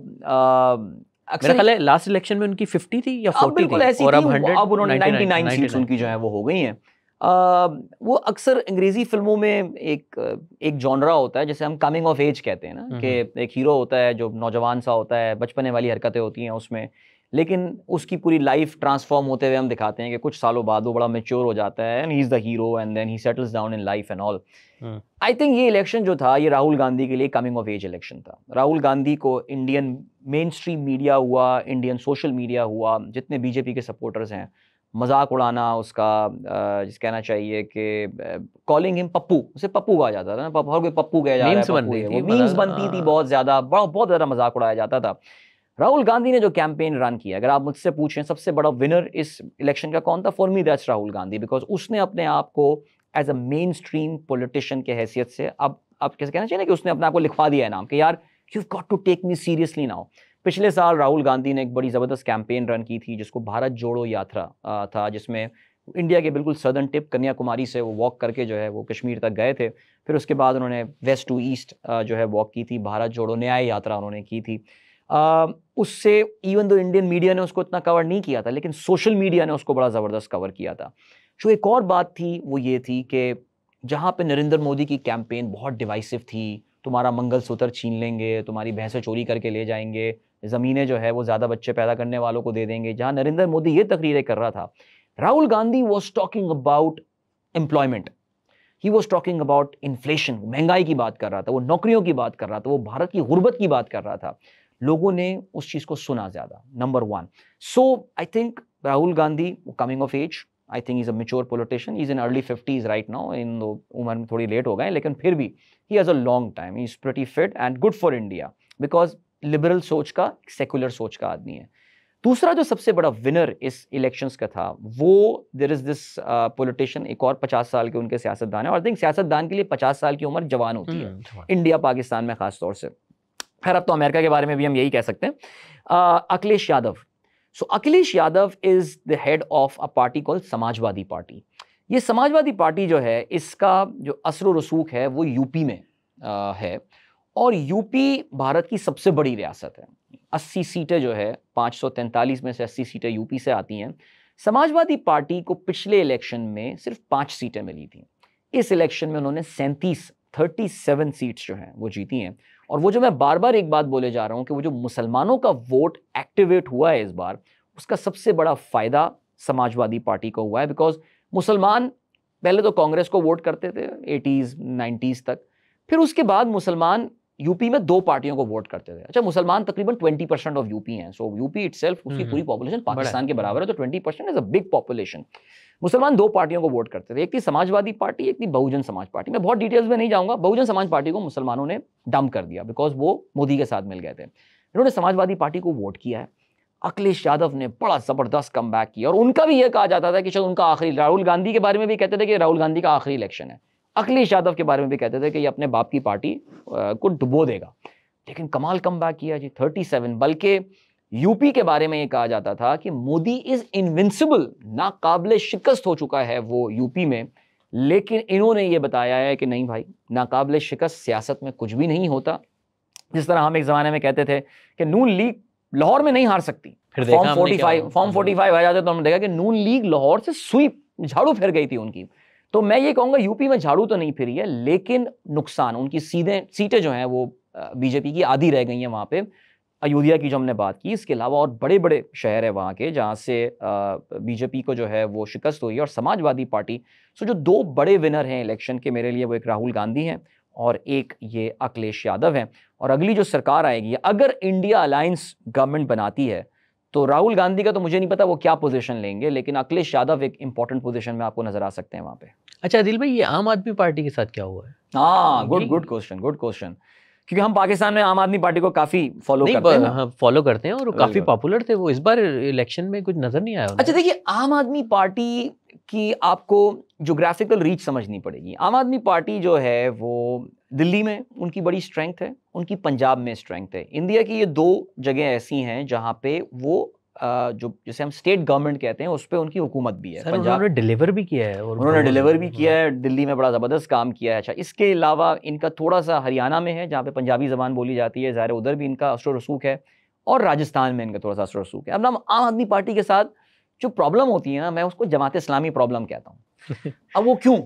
मेरा ख्याल है लास्ट इलेक्शन में उनकी 50 थी या 40 थी, ऐसी और थी, अब 100, अब उन्होंने 99 सीट्स उनकी जो है वो हो गई हैं। वो अक्सर अंग्रेजी फिल्मों में एक जॉनरा होता है जैसे हम कमिंग ऑफ एज कहते हैं ना, कि एक हीरो होता है जो नौजवान सा होता है, बचपने वाली हरकतें होती हैं उसमें, लेकिन उसकी पूरी लाइफ ट्रांसफॉर्म होते हुए हम दिखाते हैं कि कुछ सालों बाद वो बड़ा मैच्योर हो जाता है and he is the hero and then he settles down in life and all. I think ये इलेक्शन जो था ये राहुल गांधी के लिए कमिंग ऑफ एज इलेक्शन था। राहुल गांधी को इंडियन मेन स्ट्रीम मीडिया हुआ, इंडियन सोशल मीडिया हुआ, जितने बीजेपी के सपोर्टर्स हैं, मजाक उड़ाना उसका, जिस कहना चाहिए कि कॉलिंग हिम पप्पू, उसे पप्पू कहा जाता था ना, हर कोई पप्पू कहा जा रहा है, मीम्स बनती थी बहुत ज़्यादा, बहुत ज़्यादा मजाक उड़ाया जाता था। राहुल गांधी ने जो कैंपेन रन किया, अगर आप मुझसे पूछें सबसे बड़ा विनर इस इलेक्शन का कौन था, for me that's Rahul Gandhi, because उसने अपने आप को as a mainstream politician के हैसियत से अब कैसे कहना चाहिए ना कि उसने अपने आप को लिखवा दिया है नाम कि यार you have got to take me seriously now. पिछले साल राहुल गांधी ने एक बड़ी ज़बरदस्त कैंपेन रन की थी जिसको भारत जोड़ो यात्रा था, जिसमें इंडिया के बिल्कुल सदर्न टिप कन्याकुमारी से वो वॉक करके जो है वो कश्मीर तक गए थे। फिर उसके बाद उन्होंने वेस्ट टू ईस्ट जो है वॉक की थी, भारत जोड़ो न्याय यात्रा उन्होंने की थी। उससे इवन दो इंडियन मीडिया ने उसको इतना कवर नहीं किया था, लेकिन सोशल मीडिया ने उसको बड़ा ज़बरदस्त कवर किया था। जो एक और बात थी वो ये थी कि जहाँ पे नरेंद्र मोदी की कैंपेन बहुत डिवाइसिव थी, तुम्हारा मंगलसूत्र छीन लेंगे, तुम्हारी भैंसें चोरी करके ले जाएंगे, ज़मीनें जो है वो ज़्यादा बच्चे पैदा करने वालों को दे देंगे। जहाँ नरेंद्र मोदी ये तकरीरें कर रहा था, Rahul Gandhi was talking about employment, he was talking about inflation, महंगाई की बात कर रहा था, वो नौकरियों की बात कर रहा था, वो भारत की गुर्बत की बात कर रहा था। लोगों ने उस चीज़ को सुना ज़्यादा, number 1। So I think Rahul Gandhi coming of age, I think is a mature politician, is in early 50s right now, इन उम्र में थोड़ी लेट हो गए, लेकिन फिर भी he has a long time, he is pretty fit and good for India, because liberal सोच का, सेकुलर सोच का आदमी है। दूसरा जो सबसे बड़ा विनर इस इलेक्शंस का था, वो देयर इज दिस पॉलिटिशियन, एक और 50 साल के उनके सियासतदान है, और आई थिंक सियासतदान के लिए 50 साल की उम्र जवान होती है इंडिया पाकिस्तान में खास तौर से। खैर अब तो अमेरिका के बारे में भी हम यही कह सकते हैं। Akhilesh Yadav. So Akhilesh Yadav is the head of a party called Samajwadi Party. ये समाजवादी पार्टी जो है, इसका जो असर और रसूख है वो यूपी में है, और यूपी भारत की सबसे बड़ी रियासत है। 80 सीटें जो है, 543 में से 80 सीटें यूपी से आती हैं। समाजवादी पार्टी को पिछले इलेक्शन में सिर्फ 5 सीटें मिली थी। इस इलेक्शन में उन्होंने 37 सीट्स जो हैं वो जीती हैं। और वो जो मैं बार बार एक बात बोले जा रहा हूं कि वो जो मुसलमानों का वोट एक्टिवेट हुआ है इस बार, उसका सबसे बड़ा फायदा समाजवादी पार्टी को हुआ है। बिकॉज मुसलमान पहले तो कांग्रेस को वोट करते थे 80s 90s तक, फिर उसके बाद मुसलमान यूपी में 2 पार्टियों को वोट करते थे। अच्छा, मुसलमान तकरीबन 20% ऑफ यूपी हैं, सो यूपी इटसेल्फ उसकी पूरी पॉपुलेशन पाकिस्तान के बराबर है, तो 20% इज अ बिग पॉपुलेशन। मुसलमान 2 पार्टियों को वोट करते थे, एक थी समाजवादी पार्टी, एक थी बहुजन समाज पार्टी। मैं बहुत डिटेल्स में नहीं जाऊंगा। बहुजन समाज पार्टी को मुसलमानों ने डंप कर दिया बिकॉज वो मोदी के साथ मिल गए थे। इन्होंने समाजवादी पार्टी को वोट किया है। अखिलेश यादव ने बड़ा जबरदस्त कमबैक किया, और उनका भी यह कहा जाता था कि शायद उनका आखिरी, राहुल गांधी के बारे में भी कहते थे कि राहुल गांधी का आखिरी इलेक्शन है। अखिलेश यादव के बारे में भी कहते थे कि ये अपने बाप की पार्टी को डुबो देगा। लेकिन कमाल कमबैक किया जी, 37। बल्कि यूपी के बारे में ये कहा जाता था कि मोदी इज इनविंसिबल, नाकाबिले शिकस्त हो चुका है वो यूपी में। लेकिन इन्होंने ये बताया है कि नहीं भाई, नाकाबिले शिकस्त सियासत में कुछ भी नहीं होता। जिस तरह हम एक जमाने में कहते थे कि नून लीग लाहौर में नहीं हार सकती, फॉर्म 45 आ जाते तो हमने देखा कि नून लीग लाहौर से स्वीप, झाड़ू फिर गई थी उनकी। तो मैं ये कहूंगा यूपी में झाड़ू तो नहीं फिरी है, लेकिन नुकसान, उनकी सीटें जो हैं वो बीजेपी की आधी रह गई हैं वहां पे। अयोध्या की जो हमने बात की, इसके अलावा और बड़े बड़े शहर है वहाँ के जहाँ से बीजेपी को जो है वो शिकस्त हुई है। और समाजवादी पार्टी, सो जो 2 बड़े विनर हैं इलेक्शन के मेरे लिए, वो एक राहुल गांधी हैं और एक ये अखिलेश यादव हैं। और अगली जो सरकार आएगी, अगर इंडिया अलायंस गवर्नमेंट बनाती है, तो राहुल गांधी का तो मुझे नहीं पता वो क्या पोजीशन लेंगे, लेकिन अखिलेश यादव एक इंपॉर्टेंट पोजीशन में आपको नजर आ सकते हैं वहाँ पे। अच्छा आदिल भाई, ये आम आदमी पार्टी के साथ क्या हुआ है? हाँ, गुड क्वेश्चन। क्योंकि हम पाकिस्तान में आम आदमी पार्टी को काफी फॉलो करते हैं ना। हाँ, फॉलो करते हैं, और काफी पॉपुलर थे वो। इस बार इलेक्शन में कुछ नजर नहीं आया। अच्छा देखिए, आम आदमी पार्टी की आपको ज्योग्राफिकल रीच समझनी पड़ेगी। आम आदमी पार्टी जो है वो दिल्ली में उनकी बड़ी स्ट्रेंथ है, उनकी पंजाब में स्ट्रेंथ है। इंडिया की ये 2 जगह ऐसी हैं जहाँ पे वो जो जैसे हम स्टेट गवर्नमेंट कहते हैं, उस पर उनकी हुकूमत भी है। पंजाब उन्होंने डिलीवर भी किया है, और उन्होंने डिलीवर भी किया है, दिल्ली में बड़ा ज़बरदस्त काम किया है। अच्छा, इसके अलावा इनका थोड़ा सा हरियाणा में है जहाँ पे पंजाबी ज़बान बोली जाती है, ज़ाहिर उधर भी इनका असर रसूख है, और राजस्थान में इनका थोड़ा सा असर रसूख है। अब ना आम आदमी पार्टी के साथ जो प्रॉब्लम होती है ना, मैं उसको जमात इस्लामी प्रॉब्लम कहता हूँ। अब वो क्यों?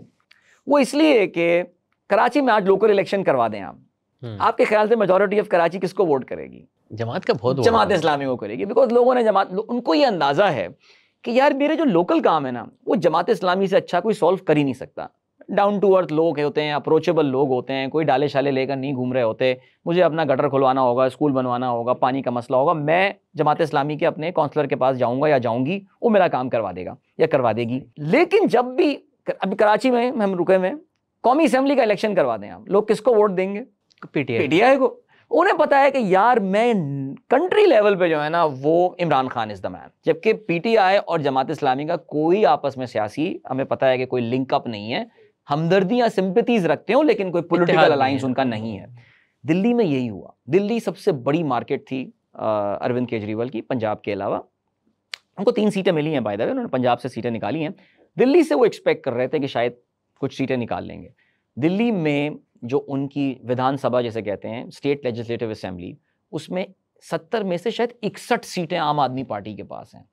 वो इसलिए कि कराची में आज लोकल इलेक्शन करवा दें आप, आपके ख्याल से मेजॉरिटी ऑफ कराची किसको वोट करेगी? जमात का बहुत, जमात इस्लामी को करेगी। बिकॉज लोगों ने उनको ये अंदाजा है कि यार मेरे जो लोकल काम है ना, वो जमात इस्लामी से अच्छा कोई सॉल्व कर ही नहीं सकता। डाउन टू अर्थ लोग होते हैं, अप्रोचेबल लोग होते हैं, कोई डाले शाले लेकर नहीं घूम रहे होते। मुझे अपना गटर खुलवाना होगा, स्कूल बनवाना होगा, पानी का मसला होगा, मैं जमात इस्लामी के अपने काउंसलर के पास जाऊंगा या जाऊंगी, वो मेरा काम करवा देगा या करवा देगी। लेकिन जब भी अभी कराची में हम रुके हुए, कौमी असेंबली का इलेक्शन करवा दें आप, लोग किसको वोट देंगे? पीटीआई को। उन्हें पता है कि यार मैं कंट्री लेवल पे जो है ना, वो Imran Khan is the man. जबकि पीटीआई और जमात इस्लामी का कोई आपस में सियासी, हमें पता है कि कोई लिंकअप नहीं है, हमदर्दियां सिंपैथीज रखते हो, लेकिन कोई पॉलिटिकल अलायंस उनका नहीं है। दिल्ली में यही हुआ। दिल्ली सबसे बड़ी मार्केट थी अरविंद केजरीवाल की, पंजाब के अलावा। उनको 3 सीटें मिली हैं बाय द वे, उन्होंने पंजाब से सीटें निकाली हैं। दिल्ली से वो एक्सपेक्ट कर रहे थे कि शायद कुछ सीटें निकाल लेंगे। दिल्ली में जो उनकी विधानसभा जैसे कहते हैं, स्टेट लेजिस्लेटिव असेंबली, उसमें 70 में से शायद 61 सीटें आम आदमी पार्टी के पास हैं।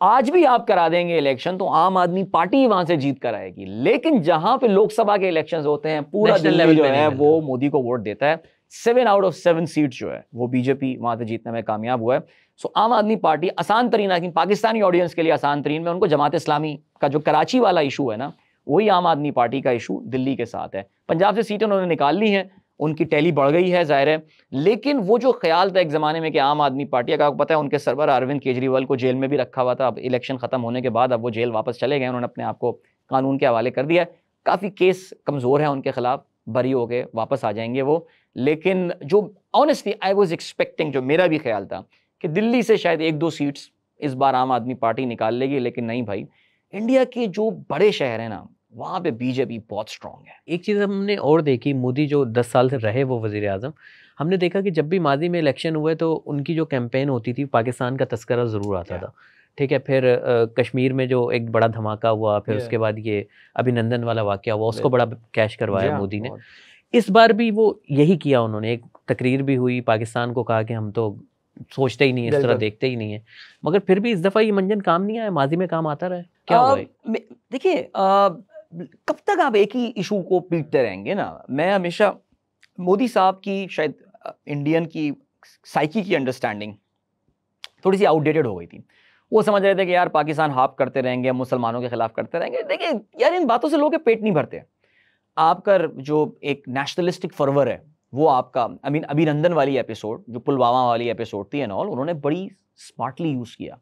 आज भी आप करा देंगे इलेक्शन तो आम आदमी पार्टी वहां से जीत कर आएगी, लेकिन जहां पे लोकसभा के इलेक्शंस होते हैं पूरा दिल्ली जो है वो मोदी को वोट देता है। 7 आउट ऑफ 7 सीट जो है वो बीजेपी वहां से जीतने में कामयाब हुआ है। सो आम आदमी पार्टी आसान तरीन, लेकिन पाकिस्तानी ऑडियंस के लिए आसान तरीन में उनको जमात इस्लामी का जो कराची वाला इशू है ना, वही आम आदमी पार्टी का इशू दिल्ली के साथ है। पंजाब से सीटें उन्होंने निकाल ली हैं, उनकी टैली बढ़ गई है जाहिर है, लेकिन वो जो ख्याल था एक ज़माने में कि आम आदमी पार्टी, अगर आपको पता है उनके सरवर अरविंद केजरीवाल को जेल में भी रखा हुआ था, अब इलेक्शन ख़त्म होने के बाद अब वो जेल वापस चले गए, उन्होंने अपने आप को कानून के हवाले कर दिया। काफ़ी केस कमज़ोर है उनके खिलाफ, बरी हो गए वापस आ जाएंगे वो। लेकिन जो ऑनेस्टली आई वॉज एक्सपेक्टिंग, जो मेरा भी ख्याल था कि दिल्ली से शायद 1-2 सीट्स इस बार आम आदमी पार्टी निकाल लेगी, लेकिन नहीं भाई, इंडिया के जो बड़े शहर हैं ना वहाँ पे बीजेपी बहुत स्ट्रांग है। एक चीज़ हमने और देखी, मोदी जो 10 साल से रहे वो वज़ीर आज़म, हमने देखा कि जब भी माजी में इलेक्शन हुए तो उनकी जो कैंपेन होती थी पाकिस्तान का तस्करा ज़रूर आता था। ठीक है, फिर कश्मीर में जो एक बड़ा धमाका हुआ, फिर उसके बाद ये अभिनंदन वाला वाक़या हुआ, उसको बड़ा कैश करवाया मोदी ने। इस बार भी वो यही किया उन्होंने, एक तकरीर भी हुई, पाकिस्तान को कहा कि हम तो सोचते ही नहीं, इस तरह देखते ही नहीं है, मगर फिर भी इस दफ़ा ये मंजन काम नहीं आया, माजी में काम आता रहा है, क्या हुआ? देखिए कब तक आप एक ही इशू को पीटते रहेंगे ना। मैं हमेशा मोदी साहब की शायद इंडियन की साइकी की अंडरस्टैंडिंग थोड़ी सी आउटडेटेड हो गई थी। वो समझ रहे थे कि यार पाकिस्तान हाफ करते रहेंगे, मुसलमानों के खिलाफ करते रहेंगे। देखिए यार, इन बातों से लोगों के पेट नहीं भरते। आपका जो एक नेशनलिस्टिक फर्वर है वो आपका, अभिनंदन वाली एपिसोड, जो पुलवामा वाली एपिसोड थी एंड ऑल, उन्होंने बड़ी स्मार्टली यूज किया।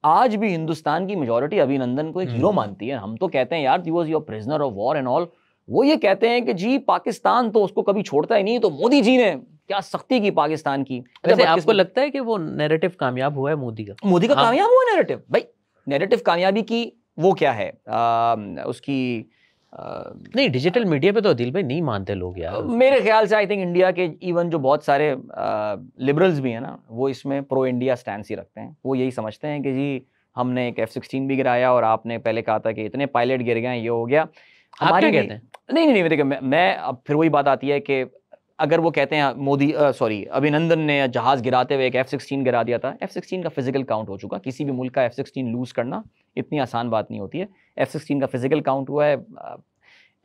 आज भी हिंदुस्तान की मेजॉरिटी अभिनंदन को एक हीरो मानती है। हम तो कहते हैं यार he was your prisoner of war and all, वो ये कहते हैं कि जी पाकिस्तान तो उसको कभी छोड़ता ही नहीं, तो मोदी जी ने क्या सख्ती की पाकिस्तान की। वैसे आपको लगता है कि वो नैरेटिव कामयाब हुआ है मोदी का? मोदी का कामयाब हुआ नैरेटिव? भाई नैरेटिव कामयाबी की वो क्या है, उसकी नहीं, डिजिटल मीडिया पे तो दिल भाई नहीं मानते लोग यार। मेरे ख्याल से आई थिंक इंडिया के इवन जो बहुत सारे लिबरल्स भी हैं ना, वो इसमें प्रो इंडिया स्टैंड ही रखते हैं। वो यही समझते हैं कि जी हमने एक F-16 भी गिराया और आपने पहले कहा था कि इतने पायलट गिर गए, ये हो गया। आप क्या कहते हैं? नहीं देखिए, मैं अब फिर वही बात आती है कि अगर वो कहते हैं मोदी अभिनंदन ने जहाज गिराते हुए एक F-16 गिरा दिया था, F-16 का फिजिकल काउंट हो चुका। किसी भी मुल्क का F-16 लूज करना इतनी आसान बात नहीं होती है। F-16 का फिजिकल काउंट हुआ है।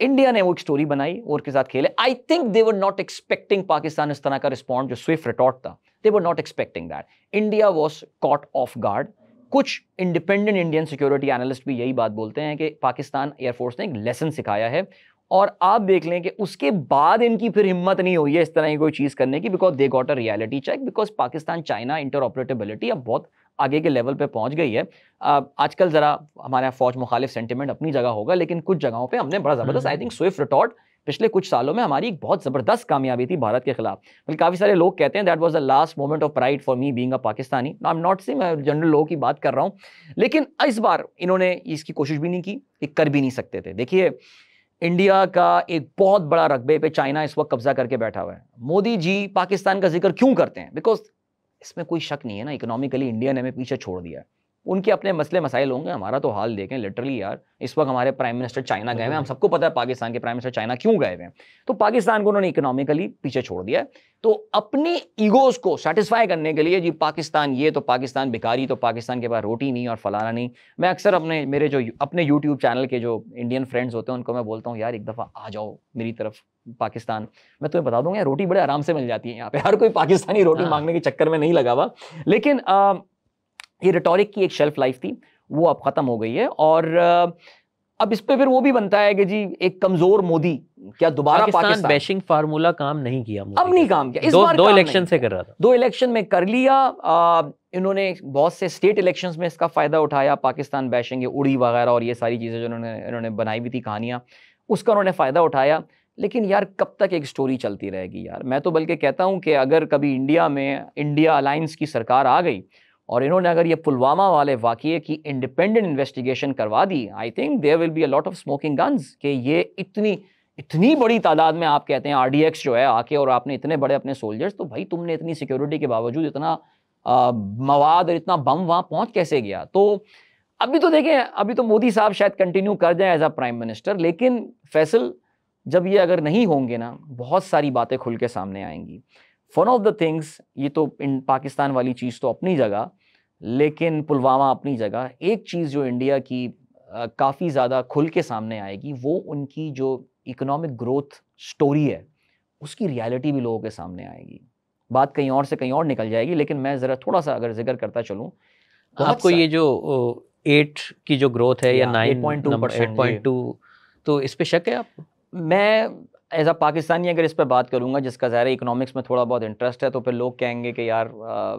इंडिया ने वो एक स्टोरी बनाई और के साथ खेले। I think they were not expecting Pakistan इस तरह का रिस्पॉन्ड, जो स्विफ्ट रिटॉर्ट था, they were not expecting that. India was caught off guard. कुछ इंडिपेंडेंट इंडियन सिक्योरिटी एनालिस्ट भी यही बात बोलते हैं कि पाकिस्तान एयरफोर्स ने एक लेसन सिखाया है, और आप देख लें कि उसके बाद इनकी फिर हिम्मत नहीं हुई है इस तरह की कोई चीज़ करने की, because they got a reality check, because Pakistan China interoperability अब बहुत आगे के लेवल पे पहुंच गई है। आजकल ज़रा हमारा फौज मुखालिफ सेंटिमेंट अपनी जगह होगा, लेकिन कुछ जगहों पे हमने बड़ा ज़बरदस्त, आई थिंक स्विफ्ट रिटॉर्ट पिछले कुछ सालों में हमारी एक बहुत ज़बरदस्त कामयाबी थी भारत के खिलाफ। बल्कि काफ़ी सारे लोग कहते हैं that was the last moment of pride for me being a Pakistani. I am not से, मैं जनरल लोगों की बात कर रहा हूँ, लेकिन इस बार इन्होंने इसकी कोशिश भी नहीं की, कर भी नहीं सकते थे। देखिए इंडिया का एक बहुत बड़ा रकबे पे चाइना इस वक्त कब्जा करके बैठा हुआ है। मोदी जी पाकिस्तान का जिक्र क्यों करते हैं? बिकॉज इसमें कोई शक नहीं है ना, इकोनॉमिकली इंडिया ने हमें पीछे छोड़ दिया है। उनके अपने मसले मसाइल होंगे, हमारा तो हाल देखें लिटरली यार। इस वक्त हमारे प्राइम मिनिस्टर चाइना गए हुए हैं, हम सबको पता है पाकिस्तान के प्राइम मिनिस्टर चाइना क्यों गए हुए हैं। तो पाकिस्तान को उन्होंने इकोनॉमिकली पीछे छोड़ दिया है। तो अपनी ईगोज को सेटिस्फाई करने के लिए जी पाकिस्तान ये, तो पाकिस्तान भिखारी, तो पाकिस्तान के पास रोटी नहीं और फलाना नहीं। मैं अक्सर मेरे जो अपने यूट्यूब चैनल के जो इंडियन फ्रेंड्स होते हैं उनको मैं बोलता हूँ यार एक दफ़ा आ जाओ मेरी तरफ पाकिस्तान, मैं तुम्हें बता दूंगा रोटी बड़े आराम से मिल जाती है यहाँ पे। हर कोई पाकिस्तानी रोटी मांगने के चक्कर में नहीं लगा हुआ। लेकिन ये रिटॉरिक की एक शेल्फ लाइफ थी, वो अब खत्म हो गई है। और अब इस पे फिर वो भी बनता है कि जी एक कमजोर मोदी क्या दोबारा पाकिस्तान बैशिंग फार्मूला काम नहीं किया मोदी, अब नहीं काम किया। इस बार दो इलेक्शन से कर रहा था, 2 इलेक्शन में कर लिया। इन्होंने बहुत से स्टेट इलेक्शंस में इसका फायदा उठाया, पाकिस्तान बैशिंग, उड़ी वगैरह और ये सारी चीजें जो इन्होंने बनाई हुई थी कहानियां, उसका उन्होंने फायदा उठाया। लेकिन यार कब तक एक स्टोरी चलती रहेगी यार? मैं तो बल्कि कहता हूं कि अगर कभी इंडिया में इंडिया अलायंस की सरकार आ गई और इन्होंने अगर ये पुलवामा वाले वाक़ये की इंडिपेंडेंट इन्वेस्टिगेशन करवा दी, I think there will be a lot of smoking guns. कि ये इतनी बड़ी तादाद में आप कहते हैं RDX जो है आके, और आपने इतने बड़े अपने सोल्जर्स, तो भाई तुमने इतनी सिक्योरिटी के बावजूद इतना मवाद और इतना बम वहाँ पहुँच कैसे गया? तो अभी तो देखें, अभी तो मोदी साहब शायद कंटिन्यू कर जाए एज अ प्राइम मिनिस्टर, लेकिन फैसल जब ये अगर नहीं होंगे ना, बहुत सारी बातें खुल के सामने आएंगी। वन ऑफ द थिंग्स, ये तो इन पाकिस्तान वाली चीज़ तो अपनी जगह, लेकिन पुलवामा अपनी जगह। एक चीज़ जो इंडिया की काफ़ी ज़्यादा खुल के सामने आएगी, वो उनकी जो इकोनॉमिक ग्रोथ स्टोरी है उसकी रियलिटी भी लोगों के सामने आएगी। बात कहीं और से कहीं और निकल जाएगी, लेकिन मैं ज़रा थोड़ा सा अगर जिक्र करता चलूँ, आपको ये जो 8 की जो ग्रोथ है या 8.2%, 8.2, तो इस पे शक है आपको? मैं एज अ पाकिस्तानी अगर इस पे बात करूंगा, जिसका ज़ाहिर है इकोनॉमिक्स में थोड़ा बहुत इंटरेस्ट है, तो फिर लोग कहेंगे कि यार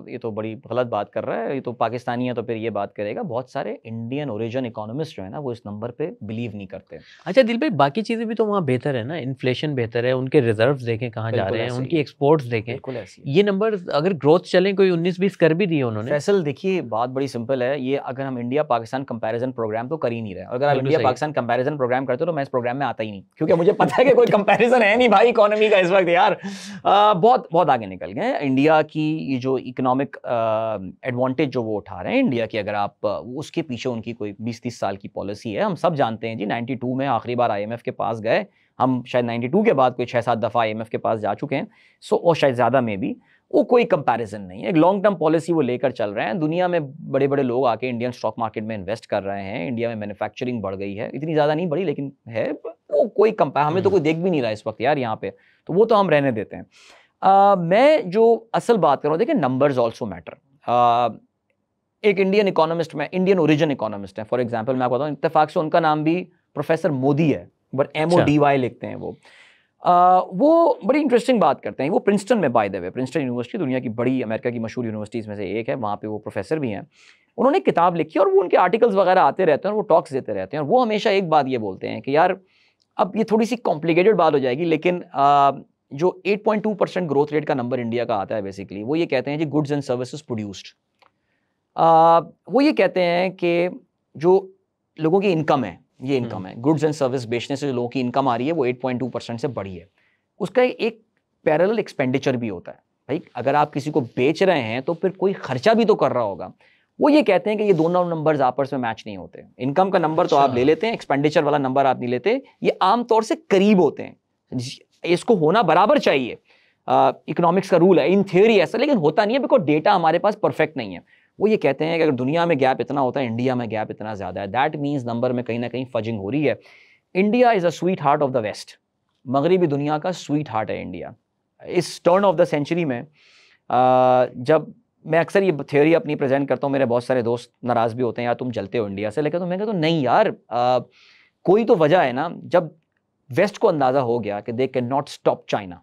ये तो बड़ी गलत बात कर रहा है, ये तो पाकिस्तानी है तो फिर ये बात करेगा। बहुत सारे इंडियन ओरिजिन इकोनॉमिस्ट जो है ना, वो इस नंबर पे बिलीव नहीं करते। अच्छा दिल भाई, बाकी चीज़ें भी तो वहाँ बेहतर है ना, इन्फ्लेशन बेहतर है, उनके रिजर्व्स देखें कहाँ जा रहे हैं, उनकी एक्सपोर्ट्स देखें, बिल्कुल ऐसी ये नंबर अगर ग्रोथ चलें, कोई 19-20 कर भी दिए उन्होंने। फैसल देखिए, बात बड़ी सिंपल है। ये अगर हम इंडिया पाकिस्तान कंपैरिजन प्रोग्राम तो कर ही नहीं रहे, अगर आप इंडिया पाकिस्तान कंपैरिजन प्रोग्राम करते हो तो मैं इस प्रोग्राम में आता ही नहीं, क्योंकि मुझे पता है कि कोई कंपैरिजन है नहीं भाई इकोनॉमी का इस वक्त यार। बहुत बहुत आगे निकल गए। इंडिया की ये जो इकोनॉमिक एडवांटेज जो वो उठा रहे हैं इंडिया की, अगर आप उसके पीछे उनकी कोई 20-30 साल की पॉलिसी है। हम सब जानते हैं जी, 92 में आखिरी बार IMF के पास गए हम, शायद 92 के बाद कोई 6-7 दफ़ा IMF के पास जा चुके हैं, और शायद ज़्यादा में भी। वो कोई कंपैरिजन नहीं है, एक लॉन्ग टर्म पॉलिसी वो लेकर चल रहे हैं। दुनिया में बड़े बड़े लोग आके इंडियन स्टॉक मार्केट में इन्वेस्ट कर रहे हैं। इंडिया में मैन्युफैक्चरिंग बढ़ गई है, इतनी ज़्यादा नहीं बढ़ी लेकिन है। वो कोई हमें तो कोई देख भी नहीं रहा इस वक्त यार यहाँ पे, तो वो तो हम रहने देते हैं। मैं जो असल बात कर रहा हूँ, देखिए नंबर्स ऑल्सो मैटर। एक इंडियन इकोनॉमिस्ट में, इंडियन ओरिजिन इकोनॉमिस्ट है, फॉर एग्जाम्पल मैं आपको बताऊँ, इत्तेफाक से उनका नाम भी प्रोफेसर मोदी है, बट MODY लिखते हैं वो बड़ी इंटरेस्टिंग बात करते हैं। वो प्रिंसटन में, bye the way, Princeton university दुनिया की बड़ी, अमेरिका की मशहूर यूनिवर्सिटीज़ में से एक है, वहाँ पे वो प्रोफेसर भी हैं। उन्होंने किताब लिखी और वो उनके आर्टिकल्स वगैरह आते रहते हैं और वो टॉक्स देते रहते हैं, और वो हमेशा एक बात ये बोलते हैं कि यार अब ये थोड़ी सी कॉम्प्लिकेटेड बात हो जाएगी, लेकिन जो 8.2% ग्रोथ रेट का नंबर इंडिया का आता है बेसिकली, वो ये कहते हैं जी गुड्स एंड सर्विसेज प्रोड्यूस्ड। वो ये कहते हैं कि जो लोगों की इनकम है, ये इनकम है, गुड्स एंड सर्विस बेचने से जो लोगों की इनकम आ रही है वो 8.2% से बढ़ी है। उसका एक पैरेलल एक्सपेंडिचर भी होता है। भाई अगर आप किसी को बेच रहे हैं तो फिर कोई खर्चा भी तो कर रहा होगा। वो ये कहते हैं कि ये दोनों नंबर्स आपस में मैच नहीं होते। इनकम का नंबर तो आप ले लेते हैं, एक्सपेंडिचर वाला नंबर आप नहीं लेते। ये आमतौर से करीब होते हैं, इसको होना बराबर चाहिए। इकोनॉमिक्स का रूल है इन थियोरी ऐसा, लेकिन होता नहीं है बिकॉज डेटा हमारे पास परफेक्ट नहीं है। वो ये कहते हैं कि अगर दुनिया में गैप इतना होता है, इंडिया में गैप इतना ज़्यादा है, दैट मीन्स नंबर में कहीं ना कहीं फजिंग हो रही है। India is a sweetheart of the West, मगरबी दुनिया का स्वीट हार्ट है इंडिया। इस टर्न ऑफ द सेंचुरी में जब मैं अक्सर ये थ्योरी अपनी प्रेजेंट करता हूँ, मेरे बहुत सारे दोस्त नाराज़ भी होते हैं, यार तुम जलते हो इंडिया से, लेकिन तो मैं कहता हूँ नहीं यार, कोई तो वजह है ना। जब वेस्ट को अंदाज़ा हो गया कि they can not stop China,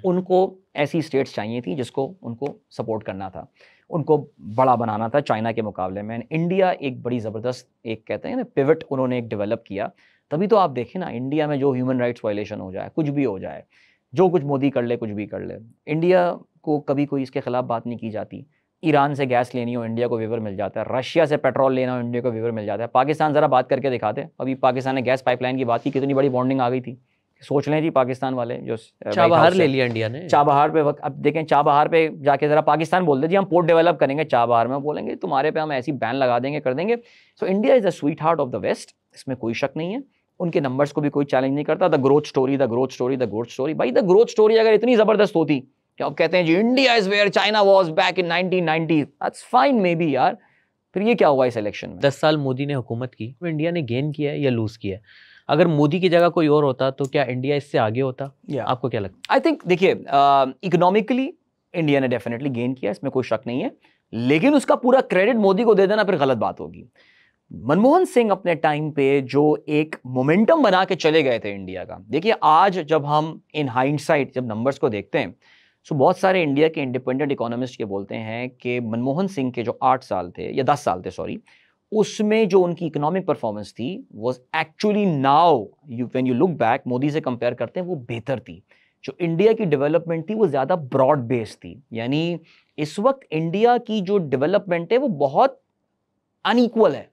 उनको ऐसी स्टेट्स चाहिए थी जिसको उनको सपोर्ट करना था, उनको बड़ा बनाना था चाइना के मुकाबले में। इंडिया एक बड़ी ज़बरदस्त, एक कहते हैं ना पिवट, उन्होंने एक डेवलप किया। तभी तो आप देखें ना, इंडिया में जो ह्यूमन राइट्स वायलेशन हो जाए, कुछ भी हो जाए, जो कुछ मोदी कर ले, कुछ भी कर ले, इंडिया को कभी कोई इसके खिलाफ बात नहीं की जाती। ईरान से गैस लेनी हो इंडिया को वेवर मिल जाता है, रशिया से पेट्रोल लेना हो इंडिया को वेवर मिल जाता है। पाकिस्तान ज़रा बात करके दिखाते, अभी पाकिस्तान ने गैस पाइपलाइन की बात की, कितनी बड़ी बॉन्डिंग आ गई थी। सोच लें जी पाकिस्तान वाले जो चाबहार ले लिया इंडिया ने, चाबहार पे वक्त, अब देखें चाबहार पे जाके जरा पाकिस्तान बोल दे जी हम पोर्ट डेवलप करेंगे चाबहार में, बोलेंगे तुम्हारे पे हम ऐसी बैन लगा देंगे, कर देंगे। So India is the sweetheart of the west, इसमें कोई शक नहीं है। उनके नंबर्स को भी कोई चैलेंज नहीं करता। The growth story, the growth story, the growth story. भाई द ग्रोथ स्टोरी अगर इतनी जबरदस्त होती कि आप कहते हैं जी India is where China was back in 1990, that's fine maybe यार, फिर ये क्या हुआ इस इलेक्शन में? 10 साल मोदी ने हुकूमत की, इंडिया ने गेन किया है या लूज किया है? अगर मोदी की जगह कोई और होता तो क्या इंडिया इससे आगे होता? आपको क्या लगता है? आई थिंक देखिए, इकोनॉमिकली इंडिया ने डेफिनेटली गेन किया, इसमें कोई शक नहीं है, लेकिन उसका पूरा क्रेडिट मोदी को दे देना फिर गलत बात होगी। मनमोहन सिंह अपने टाइम पे जो एक मोमेंटम बना के चले गए थे इंडिया का, देखिए आज जब हम इन हाइंडसाइट जब नंबर्स को देखते हैं, तो बहुत सारे इंडिया के इंडिपेंडेंट इकोनॉमिस्ट ये बोलते हैं कि मनमोहन सिंह के जो 8 साल थे या 10 साल थे सॉरी, उसमें जो उनकी इकोनॉमिक परफॉर्मेंस थी was actually now when you look back, Modi से कंपेयर करते हैं वो बेहतर थी। जो इंडिया की डेवलपमेंट थी वो ज़्यादा ब्रॉड बेस्ड थी, यानी इस वक्त इंडिया की जो डेवलपमेंट है वो बहुत अनइक्वल है।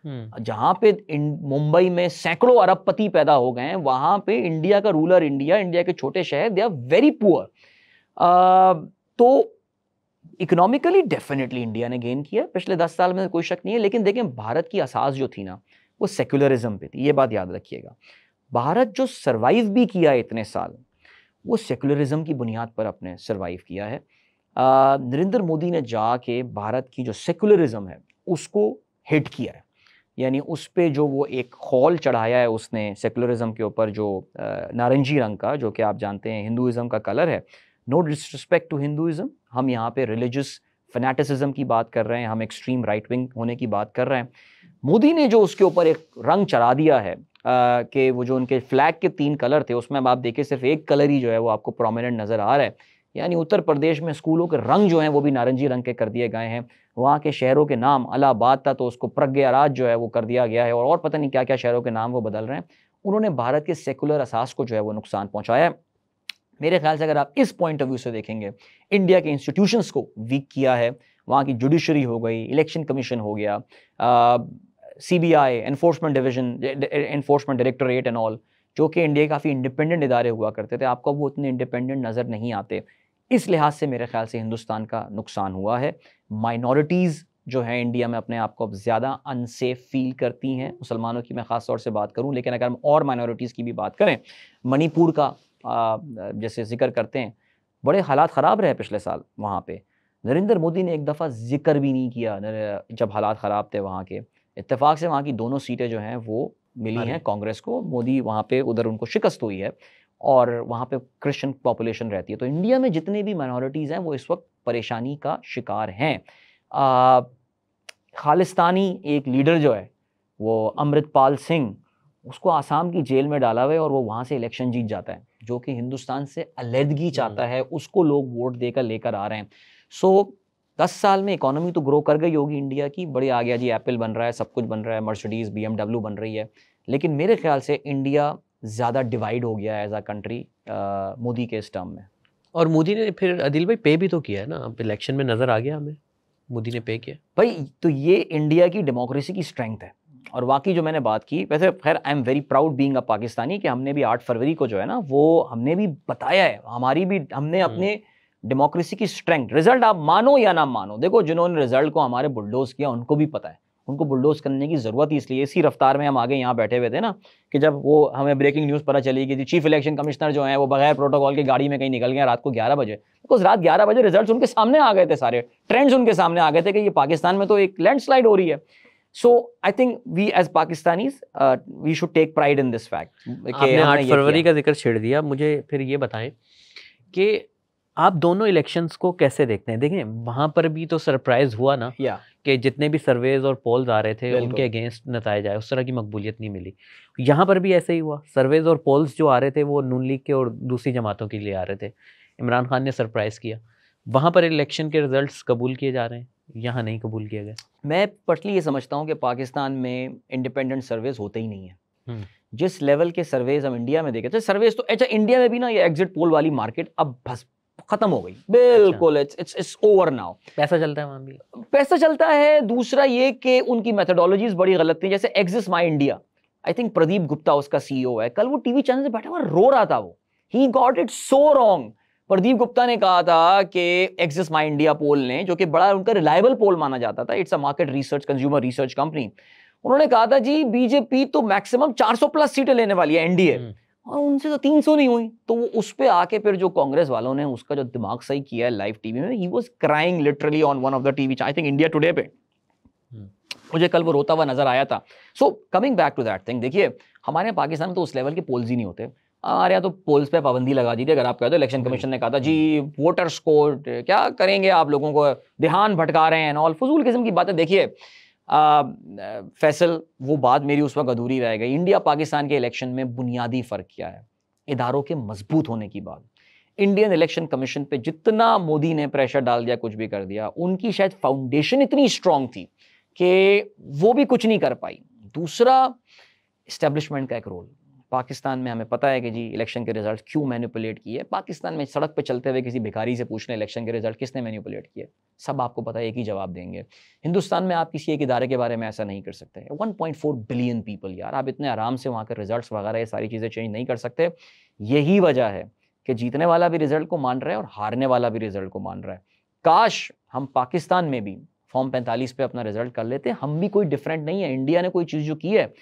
जहां पे मुंबई में सैकड़ों अरबपति पैदा हो गए हैं, वहां पे इंडिया का रूरल इंडिया के छोटे शहर, दे आर वेरी पुअर। तो इकोनॉमिकली डेफिनेटली इंडिया ने गेन किया पिछले 10 साल में, कोई शक नहीं है। लेकिन देखें भारत की असास जो थी ना वो सेक्युलरिज्म पे थी, ये बात याद रखिएगा। भारत जो सर्वाइव भी किया इतने साल, वो सेक्युलरिज्म की बुनियाद पर अपने सर्वाइव किया है। नरेंद्र मोदी ने जाके भारत की जो सेकुलरिज्म है उसको हिट किया है, यानी उस पे जो वो एक खौल चढ़ाया है उसने सेकुलरिज्म के ऊपर, जो नारंगी रंग का, जो कि आप जानते हैं हिंदुइज्म का कलर है। नो डिसरिस्पेक्ट टू हिंदुइज्म, हम यहाँ पे रिलीजियस फैनेटिसिज्म की बात कर रहे हैं, हम एक्सट्रीम राइट विंग होने की बात कर रहे हैं। मोदी ने जो उसके ऊपर एक रंग चढ़ा दिया है कि वो जो उनके फ्लैग के 3 कलर थे उसमें अब आप देखिए सिर्फ एक कलर ही जो है वो आपको प्रोमिनेंट नजर आ रहा है, यानी उत्तर प्रदेश में स्कूलों के रंग जो हैं वो भी नारंगी रंग के कर दिए गए हैं। वहाँ के शहरों के नाम, इलाहाबाद था तो उसको प्रज्ञाराज जो है वो कर दिया गया है, और पता नहीं क्या क्या शहरों के नाम वो बदल रहे हैं। उन्होंने भारत के सेकुलर असास को जो है वो नुकसान पहुंचाया है। मेरे ख्याल से अगर आप इस पॉइंट ऑफ व्यू से देखेंगे, इंडिया के इंस्टीट्यूशंस को वीक किया है। वहाँ की जुडिशरी हो गई, इलेक्शन कमीशन हो गया, CBI, enforcement division, enforcement directorate and all, जो कि इंडिया के काफ़ी इंडिपेंडेंट इदारे हुआ करते थे, आपको वो उतने इंडिपेंडेंट नज़र नहीं आते। इस लिहाज से मेरे ख्याल से हिंदुस्तान का नुकसान हुआ है। माइनॉरिटीज़ जो है इंडिया में अपने आप को अब ज़्यादा अनसेफ फील करती हैं, मुसलमानों की मैं ख़ास तौर से बात करूं, लेकिन अगर हम और माइनॉरिटीज़ की भी बात करें, मणिपुर का जैसे जिक्र करते हैं, बड़े हालात ख़राब रहे पिछले साल वहाँ पे। नरेंद्र मोदी ने एक दफ़ा जिक्र भी नहीं किया जब हालात ख़राब थे वहाँ के। इत्तेफाक से वहाँ की दोनों सीटें जो हैं वो मिली हैं कांग्रेस को। मोदी वहाँ पे, उधर उनको शिकस्त हुई है और वहाँ पे क्रिश्चियन पॉपुलेशन रहती है। तो इंडिया में जितने भी माइनॉरिटीज़ हैं वो इस वक्त परेशानी का शिकार हैं। खालिस्तानी एक लीडर जो है वो अमृतपाल सिंह, उसको आसाम की जेल में डाला हुआ है और वो वहाँ से इलेक्शन जीत जाता है, जो कि हिंदुस्तान से अलहदगी चाहता है, उसको लोग वोट देकर लेकर आ रहे हैं। सो 10 साल में इकोनॉमी तो ग्रो कर गई होगी इंडिया की, बड़ी आ गया जी, एप्पल बन रहा है, सब कुछ बन रहा है, मर्सिडीज़ BMW बन रही है, लेकिन मेरे ख्याल से इंडिया ज़्यादा डिवाइड हो गया है एज अ कंट्री मोदी के इस टर्म में। और मोदी ने फिर आदिल भाई पे भी तो किया है ना, अब इलेक्शन में नज़र आ गया हमें, मोदी ने पे किया भाई। तो ये इंडिया की डेमोक्रेसी की स्ट्रेंथ है। और वाकई जो मैंने बात की, वैसे खैर I am very proud being a Pakistani कि हमने भी 8 फरवरी को जो है ना वो हमने भी बताया है, हमारी भी, हमने अपने डेमोक्रेसी की स्ट्रेंथ, रिजल्ट आप मानो या ना मानो, देखो जिन्होंने रिजल्ट को हमारे बुलडोज किया उनको भी पता है, उनको बुलडोज करने की जरूरत ही इसलिए इसी रफ्तार में हम आगे यहाँ बैठे हुए थे ना, कि जब वो हमें ब्रेकिंग न्यूज़ पता चली कि चीफ इलेक्शन कमिश्नर जो है वो बगैर प्रोटोकॉल की गाड़ी में कहीं निकल गए रात को 11 बजे, बिकॉज रात 11 बजे रिजल्ट उनके सामने आ गए थे, सारे ट्रेंड्स उनके सामने आ गए थे कि ये पाकिस्तान में तो एक लैंडस्लाइड हो रही है। So I think we as Pakistanis we should take pride in this fact। आपने 8 फरवरी का जिक्र छेड़ दिया, मुझे फिर ये बताएं कि आप दोनों इलेक्शंस को कैसे देखते हैं। देखें वहाँ पर भी तो सरप्राइज हुआ ना कि जितने भी सर्वेज और पोल्स आ रहे थे उनके अगेंस्ट नतायज आए, उस तरह की मकबूलियत नहीं मिली। यहाँ पर भी ऐसे ही हुआ, सर्वेज और पोल्स जो आ रहे थे वो नून लीग के और दूसरी जमातों के लिए आ रहे थे। इमरान खान ने सरप्राइज़ किया, वहाँ पर इलेक्शन के रिजल्ट्स कबूल किए जा रहे हैं, यहाँ नहीं कबूल किया गया। मैं पर्सनली ये समझता हूँ कि पाकिस्तान में इंडिपेंडेंट सर्वेज होते ही नहीं है। जिस लेवल के सर्वेज हम इंडिया में देखे थे, सर्वेज तो अच्छा इंडिया में भी ना, ये एग्जिट पोल वाली मार्केट अब बस खत्म हो गई बिल्कुल। It's over now. पैसा चलता है वहाँ भी, पैसा चलता है। दूसरा ये कि उनकी मेथोडोलॉजीज बड़ी गलत थी। जैसे exist my India, I think Pradeep Gupta उसका CEO है, कल वो टीवी चैनल से बैठा हुआ रो रहा था, वो he got it so wrong. Pradeep Gupta ने कहा था कि एक्सिस माई इंडिया पोल ने, जो कि बड़ा उनका रिलायबल पोल माना जाता था, it's a market research consumer research company, उन्होंने कहा था जी बीजेपी तो मैक्सिमम 400+ सीटें लेने वाली है एनडीए, और उनसे तो 300 नहीं हुई। तो वो उस पे आके फिर जो कांग्रेस वालों ने उसका जो दिमाग सही किया है लाइव टीवी में, he was crying literally on one of the TV, I think India Today पे, मुझे कल वो रोता हुआ नजर आया था। So coming back to that thing, देखिए हमारे यहाँ पाकिस्तान में तो उस लेवल के पोल्स ही नहीं होते। हमारे यहाँ तो पोल्स पे पाबंदी लगा दी थी। अगर आप कहते हो इलेक्शन कमीशन ने कहा था जी वोटर्स को क्या करेंगे, आप लोगों को ध्यान भटका रहे हैं, ऑल फजूल किस्म की बातें। देखिए फैसल, वो बात मेरी उस वक्त अधूरी रह गई। इंडिया पाकिस्तान के इलेक्शन में बुनियादी फ़र्क क्या है, इदारों के मजबूत होने की बात। इंडियन इलेक्शन कमीशन पे जितना मोदी ने प्रेशर डाल दिया, कुछ भी कर दिया, उनकी शायद फाउंडेशन इतनी स्ट्रांग थी कि वो भी कुछ नहीं कर पाई। दूसरा, इस्टेब्लिशमेंट का एक रोल पाकिस्तान में, हमें पता है कि जी इलेक्शन के रिजल्ट क्यों मैनिपुलेट किए। पाकिस्तान में सड़क पे चलते हुए किसी भिखारी से पूछने इलेक्शन के रिजल्ट किसने मैनिपुलेट किए, सब आपको पता है, एक ही जवाब देंगे। हिंदुस्तान में आप किसी एक इदारे के बारे में ऐसा नहीं कर सकते। 1.4 बिलियन पीपल यार, आप इतने आराम से वहाँ के रिजल्ट्स वगैरह ये सारी चीज़ें चेंज नहीं कर सकते। यही वजह है कि जीतने वाला भी रिजल्ट को मान रहा है और हारने वाला भी रिजल्ट को मान रहा है। काश हम पाकिस्तान में भी फॉर्म 45 पे अपना रिजल्ट कर लेते। हम भी कोई डिफरेंट नहीं है। इंडिया ने कोई चीज़ जो की है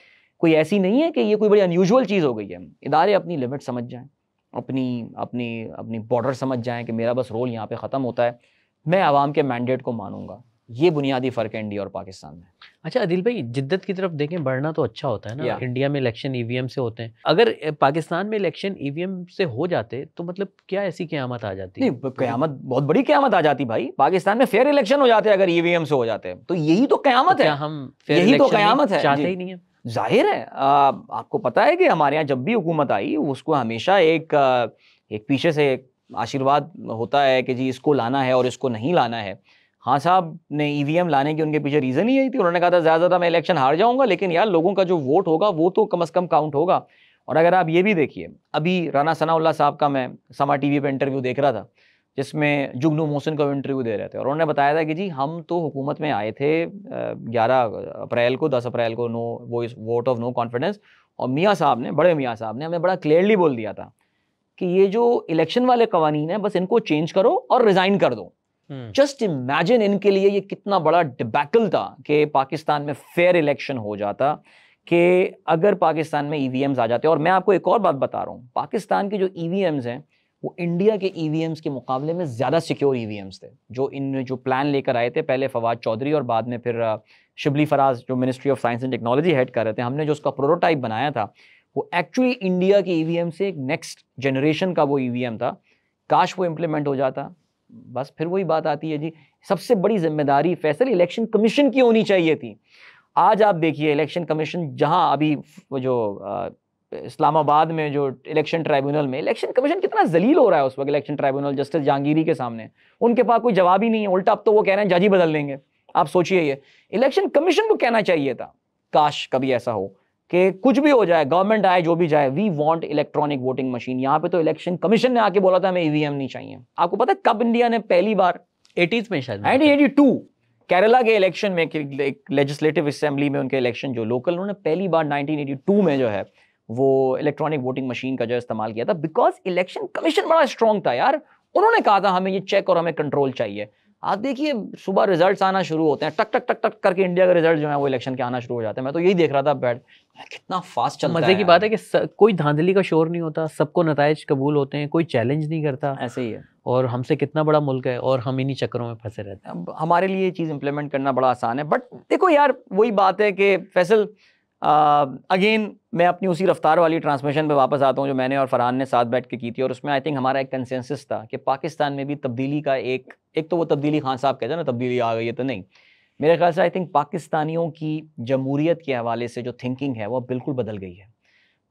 कोई ऐसी नहीं है कि ये कोई बड़ी अनयूजुअल चीज़ हो गई है। इदारे अपनी लिमिट समझ जाएं, अपनी अपनी अपनी बॉर्डर समझ जाएं कि मेरा बस रोल यहाँ पे ख़त्म होता है। मैं आवाम के मैंडेट को मानूंगा। ये बुनियादी फ़र्क है इंडिया और पाकिस्तान में। अच्छा आदिल भाई, जिद्दत की तरफ देखें बढ़ना तो अच्छा होता है ना। या। इंडिया में इलेक्शन ईवीएम से होते हैं, अगर पाकिस्तान में इलेक्शन ईवीएम से हो जाते तो मतलब क्या ऐसी क़यामत आ जाती? नहीं, क़यामत, बहुत बड़ी क़यामत आ जाती भाई। पाकिस्तान में फेयर इलेक्शन हो जाते अगर ईवीएम से हो जाते, तो यही तो क़यामत है। क्या हम फेयर यही तो इलेक्शन क़यामत है, चाहते ही नहीं है? जाहिर है। आपको पता है कि हमारे यहाँ जब भी हुकूमत आई, उसको हमेशा एक पीछे से एक आशीर्वाद होता है कि जी इसको लाना है और इसको नहीं लाना है। हाँ साहब ने ईवीएम लाने की उनके पीछे रीज़न ही यही थी। उन्होंने कहा था ज़्यादा मैं इलेक्शन हार जाऊंगा, लेकिन यार लोगों का जो वोट होगा वो तो कम से कम काउंट होगा। और अगर आप ये भी देखिए, अभी राना सनाउल्लाह साहब का मैं समा टीवी पे इंटरव्यू देख रहा था, जिसमें जुगनू मोहसिन को इंटरव्यू दे रहे थे, और उन्होंने बताया था कि जी हम तो हुकूमत में आए थे 11 अप्रैल को, 10 अप्रैल को वोट ऑफ नो कॉन्फिडेंस, और मियाँ साहब ने, बड़े मियाँ साहब ने हमें बड़ा क्लियरली बोल दिया था कि ये जो इलेक्शन वाले कवानीन है बस इनको चेंज करो और रिजाइन कर दो। जस्ट इमेजिन, इनके लिए ये कितना बड़ा डिबैकल था कि पाकिस्तान में फेयर इलेक्शन हो जाता, कि अगर पाकिस्तान में ईवीएम्स आ जाते। और मैं आपको एक और बात बता रहा हूँ, पाकिस्तान के जो ईवीएम्स हैं वो इंडिया के ईवीएम्स के मुकाबले में ज़्यादा सिक्योर ईवीएम्स थे। जो इनमें जो प्लान लेकर आए थे, पहले फवाद चौधरी और बाद में फिर शिबली फराज जो ministry of science and technology head कर रहे थे, हमने जो उसका प्रोटोटाइप बनाया था वो एक्चुअली इंडिया के ईवीएम से एक नेक्स्ट जनरेशन का वो ईवीएम था। काश वो इम्प्लीमेंट हो जाता। बस फिर वही बात आती है जी, सबसे बड़ी जिम्मेदारी फैसल इलेक्शन कमीशन की होनी चाहिए थी। आज आप देखिए इलेक्शन कमीशन, जहां अभी वो जो इस्लामाबाद में जो इलेक्शन ट्राइब्यूनल में इलेक्शन कमीशन कितना जलील हो रहा है उस वक्त। इलेक्शन ट्राइब्यूनल जस्टिस जहांगीरी के सामने उनके पास कोई जवाब ही नहीं है, उल्टा अब तो वो कह रहे हैं जज ही बदल देंगे। आप सोचिए, ये इलेक्शन कमीशन को कहना चाहिए था, काश कभी ऐसा हो कि कुछ भी हो जाए, गवर्नमेंट आए जो भी जाए, we want electronic voting machine. यहाँ पे तो इलेक्शन कमीशन ने आके बोला था हमें ईवीएम नहीं चाहिए। आपको पता है कब इंडिया ने पहली बार, 80s में शायद 1982 केरला के इलेक्शन में, एक लेजिस्लेटिव असेंबली में उनके इलेक्शन जो लोकल, उन्होंने पहली बार 1982 में जो है वो इलेक्ट्रॉनिक वोटिंग मशीन का जो इस्तेमाल किया था, बिकॉज इलेक्शन कमीशन बड़ा स्ट्रॉन्ग था यार। उन्होंने कहा था हमें ये चेक और हमें कंट्रोल चाहिए। आप देखिए सुबह रिजल्ट्स आना शुरू होते हैं, टक टक टक टक करके इंडिया का रिजल्ट जो है वो इलेक्शन के आना शुरू हो जाते हैं। मैं तो यही देख रहा था बैठ, कितना फास्ट चलता है। मजे की बात है कि कोई धांधली का शोर नहीं होता, सबको नताइज कबूल होते हैं, कोई चैलेंज नहीं करता। ऐसे ही है। और हमसे कितना बड़ा मुल्क है और हम इन्हीं चक्करों में फंसे रहते हैं। अब हमारे लिए ये चीज़ इंप्लीमेंट करना बड़ा आसान है। बट देखो यार, वही बात है कि फैसल, अगेन मैं अपनी उसी रफ्तार वाली ट्रांसमिशन पे वापस आता हूँ जो मैंने और फरहान ने साथ बैठ के की थी, और उसमें आई थिंक हमारा एक कंसेंसस था कि पाकिस्तान में भी तब्दीली का एक तो वो तब्दीली खान साहब कहते हैं ना, तब्दीली आ गई है, तो नहीं, मेरे ख्याल से आई थिंक पाकिस्तानियों की जमहूरियत के हवाले से जो थिंकिंग है वो बिल्कुल बदल गई है।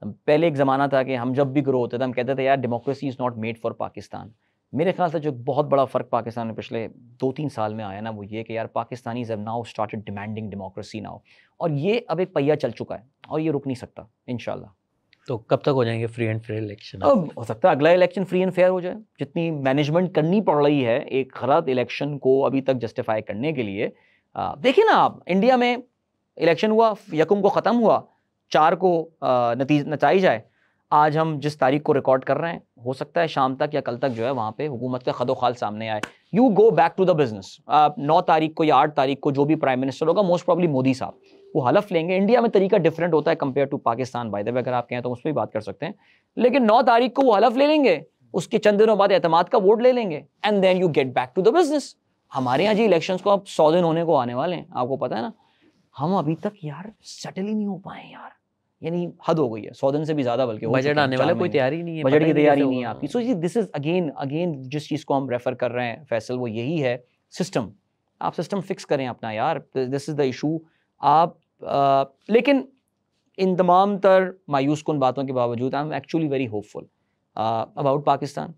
पहले एक ज़माना था कि हम जब भी ग्रो होते थे हम कहते थे यार democracy is not made for Pakistan. मेरे ख्याल से जो बहुत बड़ा फ़र्क पाकिस्तान में पिछले 2-3 साल में आया ना, वो ये कि यार Pakistanis have now started demanding democracy now, और ये अब एक पहिया चल चुका है और ये रुक नहीं सकता इंशाल्लाह। तो कब तक हो जाएंगे फ्री एंड फेयर इलेक्शन? अब हो सकता है अगला इलेक्शन फ्री एंड फेयर हो जाए। जितनी मैनेजमेंट करनी पड़ रही है एक गलत इलेक्शन को अभी तक जस्टिफाई करने के लिए, देखिए ना आप, इंडिया में इलेक्शन हुआ, यकम को ख़त्म हुआ, 4 को नतीजा है। आज हम जिस तारीख को रिकॉर्ड कर रहे हैं, हो सकता है शाम तक या कल तक जो है वहाँ पे हुकूमत का खदोखाल सामने आए। You go back to the business. 9 तारीख को या 8 तारीख को जो भी प्राइम मिनिस्टर होगा, मोस्ट प्रॉब्ली मोदी साहब, वो हलफ लेंगे। इंडिया में तरीका डिफरेंट होता है compare to Pakistan, by the way, अगर आप कहें तो उस पर भी बात कर सकते हैं। लेकिन 9 तारीख को वो हलफ ले लेंगे, उसके चंद दिनों बाद एतमाद का वोट ले लेंगे, and then you get back to the business. हमारे यहाँ जी इलेक्शंस को अब 100 दिन होने को आने वाले हैं, आपको पता है ना। हम अभी तक यार सेटल ही नहीं हो पाए यार, यानी हद हो गई है। 100 दिन से भी ज्यादा, बल्कि बजट आने वाला, कोई तैयारी नहीं है, बजट की तैयारी नहीं है आपकी। सो दिस इज अगेन जिस चीज़ को हम रेफर कर रहे हैं फैसल, वो यही है, सिस्टम। आप सिस्टम फिक्स करें अपना यार, दिस इज द इशू। आप लेकिन इन तमाम तर मायूस कुन बातों के बावजूद I am actually very hopeful about Pakistan.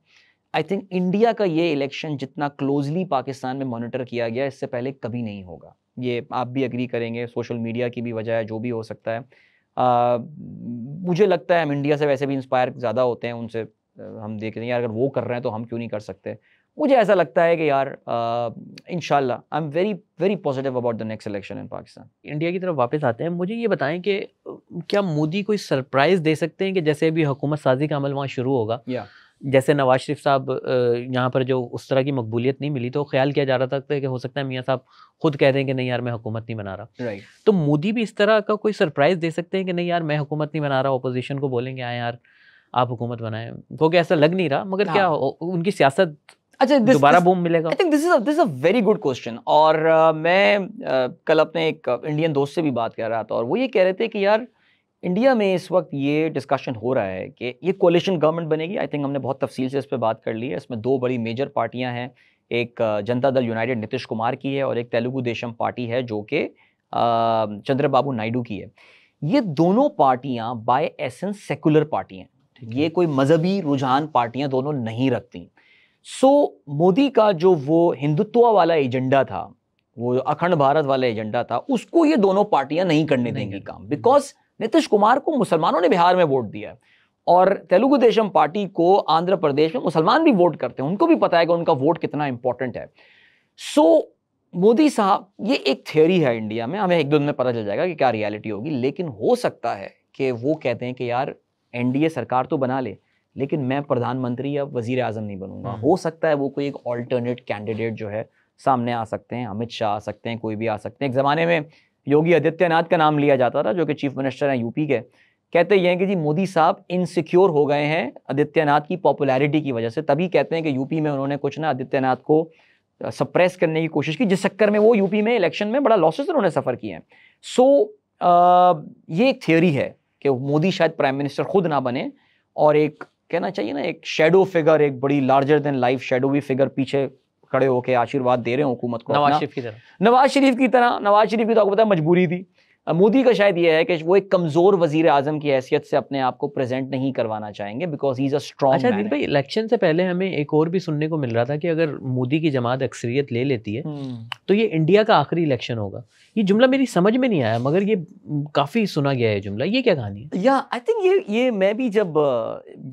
I think India का ये इलेक्शन जितना क्लोजली पाकिस्तान में मॉनिटर किया गया, इससे पहले कभी नहीं होगा। ये आप भी एग्री करेंगे, सोशल मीडिया की भी वजह है, जो भी हो सकता है। मुझे लगता है हम इंडिया से वैसे भी इंस्पायर ज़्यादा होते हैं उनसे। हम देख रहे हैं यार, अगर वो कर रहे हैं तो हम क्यों नहीं कर सकते। मुझे ऐसा लगता है कि यार इंशाल्लाह I am very very positive about the next election in Pakistan. India की तरफ वापस आते हैं, मुझे ये बताएं कि क्या मोदी कोई सरप्राइज़ दे सकते हैं कि जैसे अभी हुकूमत साजी का अमल वहाँ शुरू होगा, जैसे नवाज शरीफ साहब यहाँ पर जो उस तरह की मकबूलियत नहीं मिली, तो ख्याल किया जा रहा था कि हो सकता है मियाँ साहब खुद कह दें कि नहीं यार मैं हुकूमत नहीं बना रहा। राइट। तो मोदी भी इस तरह का कोई सरप्राइज़ दे सकते हैं कि नहीं यार मैं हुकूमत नहीं बना रहा, अपोजिशन को बोलेंगे आए यार आप हुकूमत बनाएं, क्योंकि ऐसा लग नहीं रहा, मगर क्या उनकी सियासत अच्छा, दोबारा बूम मिलेगा? I think this is a very good question. और मैं कल अपने एक इंडियन दोस्त से भी बात कर रहा था, और वो ये कह रहे थे कि यार इंडिया में इस वक्त ये डिस्कशन हो रहा है कि ये कोalition गवर्नमेंट बनेगी। आई थिंक हमने बहुत तफसील से इस पर बात कर ली है। इसमें दो बड़ी मेजर पार्टियां हैं, एक जनता दल यूनाइटेड नीतीश कुमार की है, और एक तेलुगु देशम पार्टी है जो कि चंद्रबाबू नायडू की है। ये दोनों पार्टियां बाय एसेंस सेकुलर पार्टी हैं, ये कोई मजहबी रुझान पार्टियां दोनों नहीं रखती। सो मोदी का जो वो हिंदुत्व वाला एजेंडा था, वो अखंड भारत वाला एजेंडा था, उसको ये दोनों पार्टियां नहीं करने देंगी काम, बिकॉज नीतीश कुमार को मुसलमानों ने बिहार में वोट दिया है, और तेलुगु देशम पार्टी को आंध्र प्रदेश में मुसलमान भी वोट करते हैं, उनको भी पता है कि उनका वोट कितना इंपॉर्टेंट है। सो मोदी साहब, ये एक थियोरी है इंडिया में, हमें एक दो दिन में पता चल जाएगा कि क्या रियलिटी होगी, लेकिन हो सकता है कि वो कहते हैं कि यार एनडीए सरकार तो बना ले, लेकिन मैं प्रधानमंत्री या वजीर आजम नहीं बनूंगा। हो सकता है वो कोई एक ऑल्टरनेट कैंडिडेट जो है सामने आ सकते हैं, अमित शाह आ सकते हैं, कोई भी आ सकते हैं। एक ज़माने में योगी आदित्यनाथ का नाम लिया जाता था, जो कि चीफ मिनिस्टर हैं यूपी के। कहते ये हैं कि जी मोदी साहब इनसिक्योर हो गए हैं आदित्यनाथ की पॉपुलैरिटी की वजह से, तभी कहते हैं कि यूपी में उन्होंने कुछ ना आदित्यनाथ को सप्रेस करने की कोशिश की, जिस चक्कर में वो यूपी में इलेक्शन में बड़ा लॉसेस उन्होंने सफ़र किए हैं। सो ये एक थियोरी है कि मोदी शायद प्राइम मिनिस्टर खुद ना बने, और एक कहना चाहिए ना, एक शेडो फिगर, एक बड़ी लार्जर देन लाइफ शेडोवी फिगर पीछे खड़े होकर आशीर्वाद दे रहे हैं हुकूमत को। नवाज शरीफ की तरह। नवाज शरीफ की तरह। नवाज शरीफ की तो आपको पता है मजबूरी थी। मोदी का शायद ये है कि वो एक कमजोर वजीर आजम की हैसियत से अपने आप को प्रेजेंट नहीं करवाना चाहेंगे, because he is a strong अच्छा दिल भाई, इलेक्शन से पहले हमें एक और भी सुनने को मिल रहा था कि अगर मोदी की जमात अक्सरियत ले लेती है तो ये इंडिया का आखिरी इलेक्शन होगा। ये जुमला मेरी समझ में नहीं आया, मगर ये काफी सुना गया है जुमला, ये क्या कहानी है? या आई थिंक ये मैं भी जब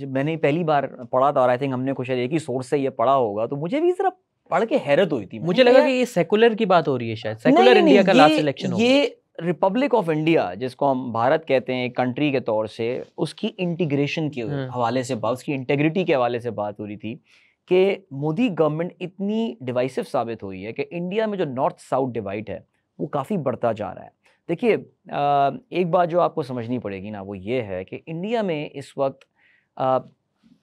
मैंने पहली बार पढ़ा था, और आई थिंक हमने कुछ एक ही सोर्स से ये पढ़ा होगा, तो मुझे भी जरा पढ़ के हैरत हुई थी। मुझे लगा कि ये सेकुलर की बात हो रही है, शायद सेकुलर इंडिया का लास्ट इलेक्शन होगा। ये रिपब्लिक ऑफ इंडिया, जिसको हम भारत कहते हैं एक कंट्री के तौर से, उसकी इंटीग्रेशन के हवाले से बात, उसकी इंटेग्रिटी के हवाले से बात हो रही थी कि मोदी गवर्नमेंट इतनी डिवाइसिव साबित हुई है कि इंडिया में जो नॉर्थ साउथ डिवाइड है वो काफ़ी बढ़ता जा रहा है। देखिए, एक बात जो आपको समझनी पड़ेगी ना, वो ये है कि इंडिया में इस वक्त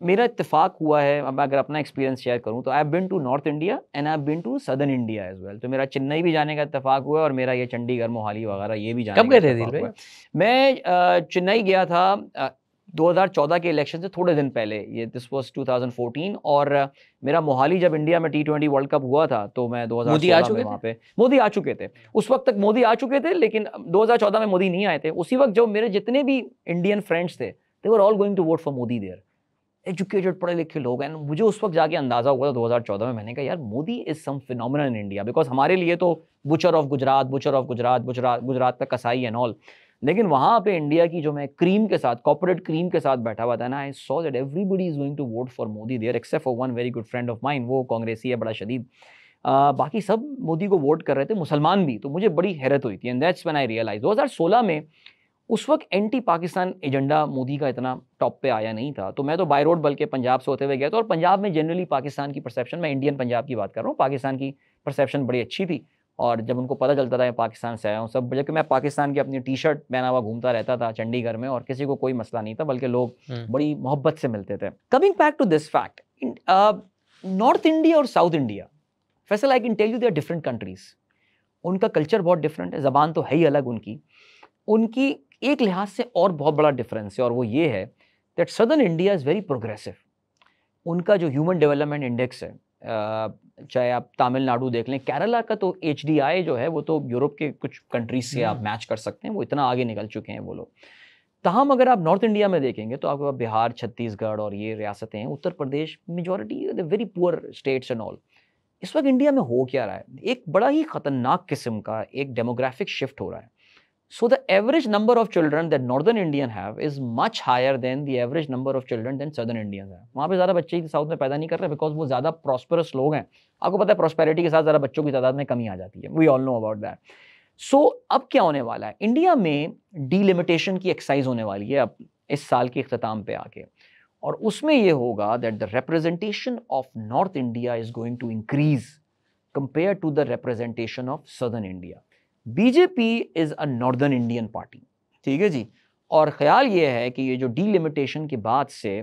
मेरा इत्तेफाक हुआ है, अब अगर अपना एक्सपीरियंस शेयर करूं तो I have been to north India and I have been to southern India as well. तो मेरा चेन्नई भी जाने का इत्तेफाक हुआ है, और मेरा ये चंडीगढ़, मोहाली वगैरह ये भी जाने कब का गए थे इत्तेफाक दिल हुआ भाई? है। मैं चेन्नई गया था 2014 के इलेक्शन से थोड़े दिन पहले, ये दिस वाज 2014, और मेरा मोहाली जब इंडिया में T20 वर्ल्ड कप हुआ था तो मैं 2016 में वहाँ पे, मोदी आ चुके थे उस वक्त तक, मोदी आ चुके थे, लेकिन 2014 में मोदी नहीं आए थे। उसी वक्त जो मेरे जितने भी इंडियन फ्रेंड्स थे, they were all going to vote for Modi there, educated पढ़े लिखे लोग हैं। मुझे उस वक्त जाके अंदाजा हुआ था 2014 में, मैंने कहा यार Modi is some phenomenal in India, because हमारे लिए तो बुचर ऑफ गुजरात, गुजरात का कसाई एंड ऑल, लेकिन वहाँ पे इंडिया की जो मैं क्रीम के साथ, कॉर्पोरेट क्रीम के साथ बैठा हुआ था ना, I saw that everybody is going to vote for Modi there except for one very good friend of mine, वो कांग्रेसी है बड़ा शदीद। बाकी सब मोदी को वोट कर रहे थे, मुसलमान भी। तो मुझे बड़ी हैरत हुई थी, and that's when I realize 2016 में उस वक्त एंटी पाकिस्तान एजेंडा मोदी का इतना टॉप पे आया नहीं था। तो मैं तो बाय रोड बल्कि पंजाब से होते हुए गया था, और पंजाब में जनरली पाकिस्तान की परसेप्शन, मैं इंडियन पंजाब की बात कर रहा हूँ, पाकिस्तान की परसेप्शन बड़ी अच्छी थी। और जब उनको पता चलता था मैं पाकिस्तान से आया हूँ, सब, जबकि मैं पाकिस्तान की अपनी टी-शर्ट पहना हुआ घूमता रहता था चंडीगढ़ में, और किसी को कोई मसला नहीं था, बल्कि लोग बड़ी मोहब्बत से मिलते थे। Coming back to this fact, north India और south India, Faisal I can tell you they are different countries. उनका कल्चर बहुत डिफरेंट है, ज़बान तो है ही अलग उनकी एक लिहाज से और बहुत बड़ा डिफरेंस है, और वो ये है that southern India is very progressive. उनका जो ह्यूमन डेवलपमेंट इंडेक्स है, चाहे आप तमिलनाडु देख लें, केरला का तो HDI जो है वो तो यूरोप के कुछ कंट्रीज से आप मैच कर सकते हैं, वो इतना आगे निकल चुके हैं वो लोग। तहम अगर आप नॉर्थ इंडिया में देखेंगे तो आपको बिहार, छत्तीसगढ़ और ये रियासतें हैं, Uttar Pradesh, majority the very poor states and all. इस वक्त इंडिया में हो क्या रहा है, एक बड़ा ही खतरनाक किस्म का एक डेमोग्राफिक शिफ्ट हो रहा है। So the average number of children that northern Indian have is much higher than the average number of children than southern Indians have. वहाँ पे ज़्यादा बच्चे साउथ में पैदा नहीं कर रहे बिकॉज वो ज़्यादा प्रॉस्परस लोग हैं। आपको पता है प्रॉस्पेरिटी के साथ ज़रा बच्चों की तादाद में कमी आ जाती है, we all know about that. So अब क्या होने वाला है, इंडिया में डीलिमिटेशन की एक्सरसाइज होने वाली है अब इस साल के इख्तिताम पे आके, और उसमें ये होगा that the representation of north India is going to increase compare to the representation of southern India. BJP is a northern Indian party, ठीक है जी। और ख्याल ये है कि ये जो डीलिमिटेशन के बाद से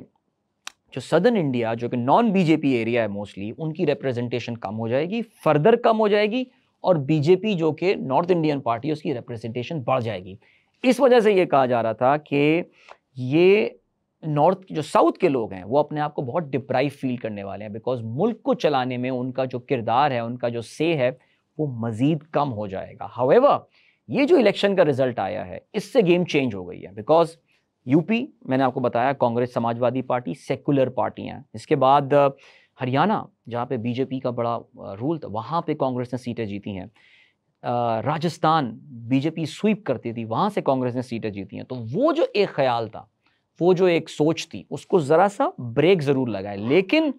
जो सदर्न इंडिया जो कि नॉन बीजेपी एरिया है मोस्टली, उनकी रिप्रेजेंटेशन कम हो जाएगी, फर्दर कम हो जाएगी, और बीजेपी जो कि नॉर्थ इंडियन पार्टी है उसकी रिप्रेजेंटेशन बढ़ जाएगी। इस वजह से ये कहा जा रहा था कि ये नॉर्थ जो साउथ के लोग हैं वो अपने आप को बहुत डिप्राइव फील करने वाले हैं, बिकॉज मुल्क को चलाने में उनका जो किरदार है, उनका जो से है, वो मजीद कम हो जाएगा। हाउएवर, ये जो इलेक्शन का रिजल्ट आया है इससे गेम चेंज हो गई है, बिकॉज यूपी मैंने आपको बताया कांग्रेस समाजवादी पार्टी सेकुलर पार्टियां, इसके बाद हरियाणा जहाँ पे बीजेपी का बड़ा रूल था वहाँ पे कांग्रेस ने सीटें जीती हैं, राजस्थान बीजेपी स्वीप करती थी वहाँ से कांग्रेस ने सीटें जीती हैं। तो वो जो एक ख्याल था, वो जो एक सोच थी, उसको ज़रा सा ब्रेक ज़रूर लगा है। लेकिन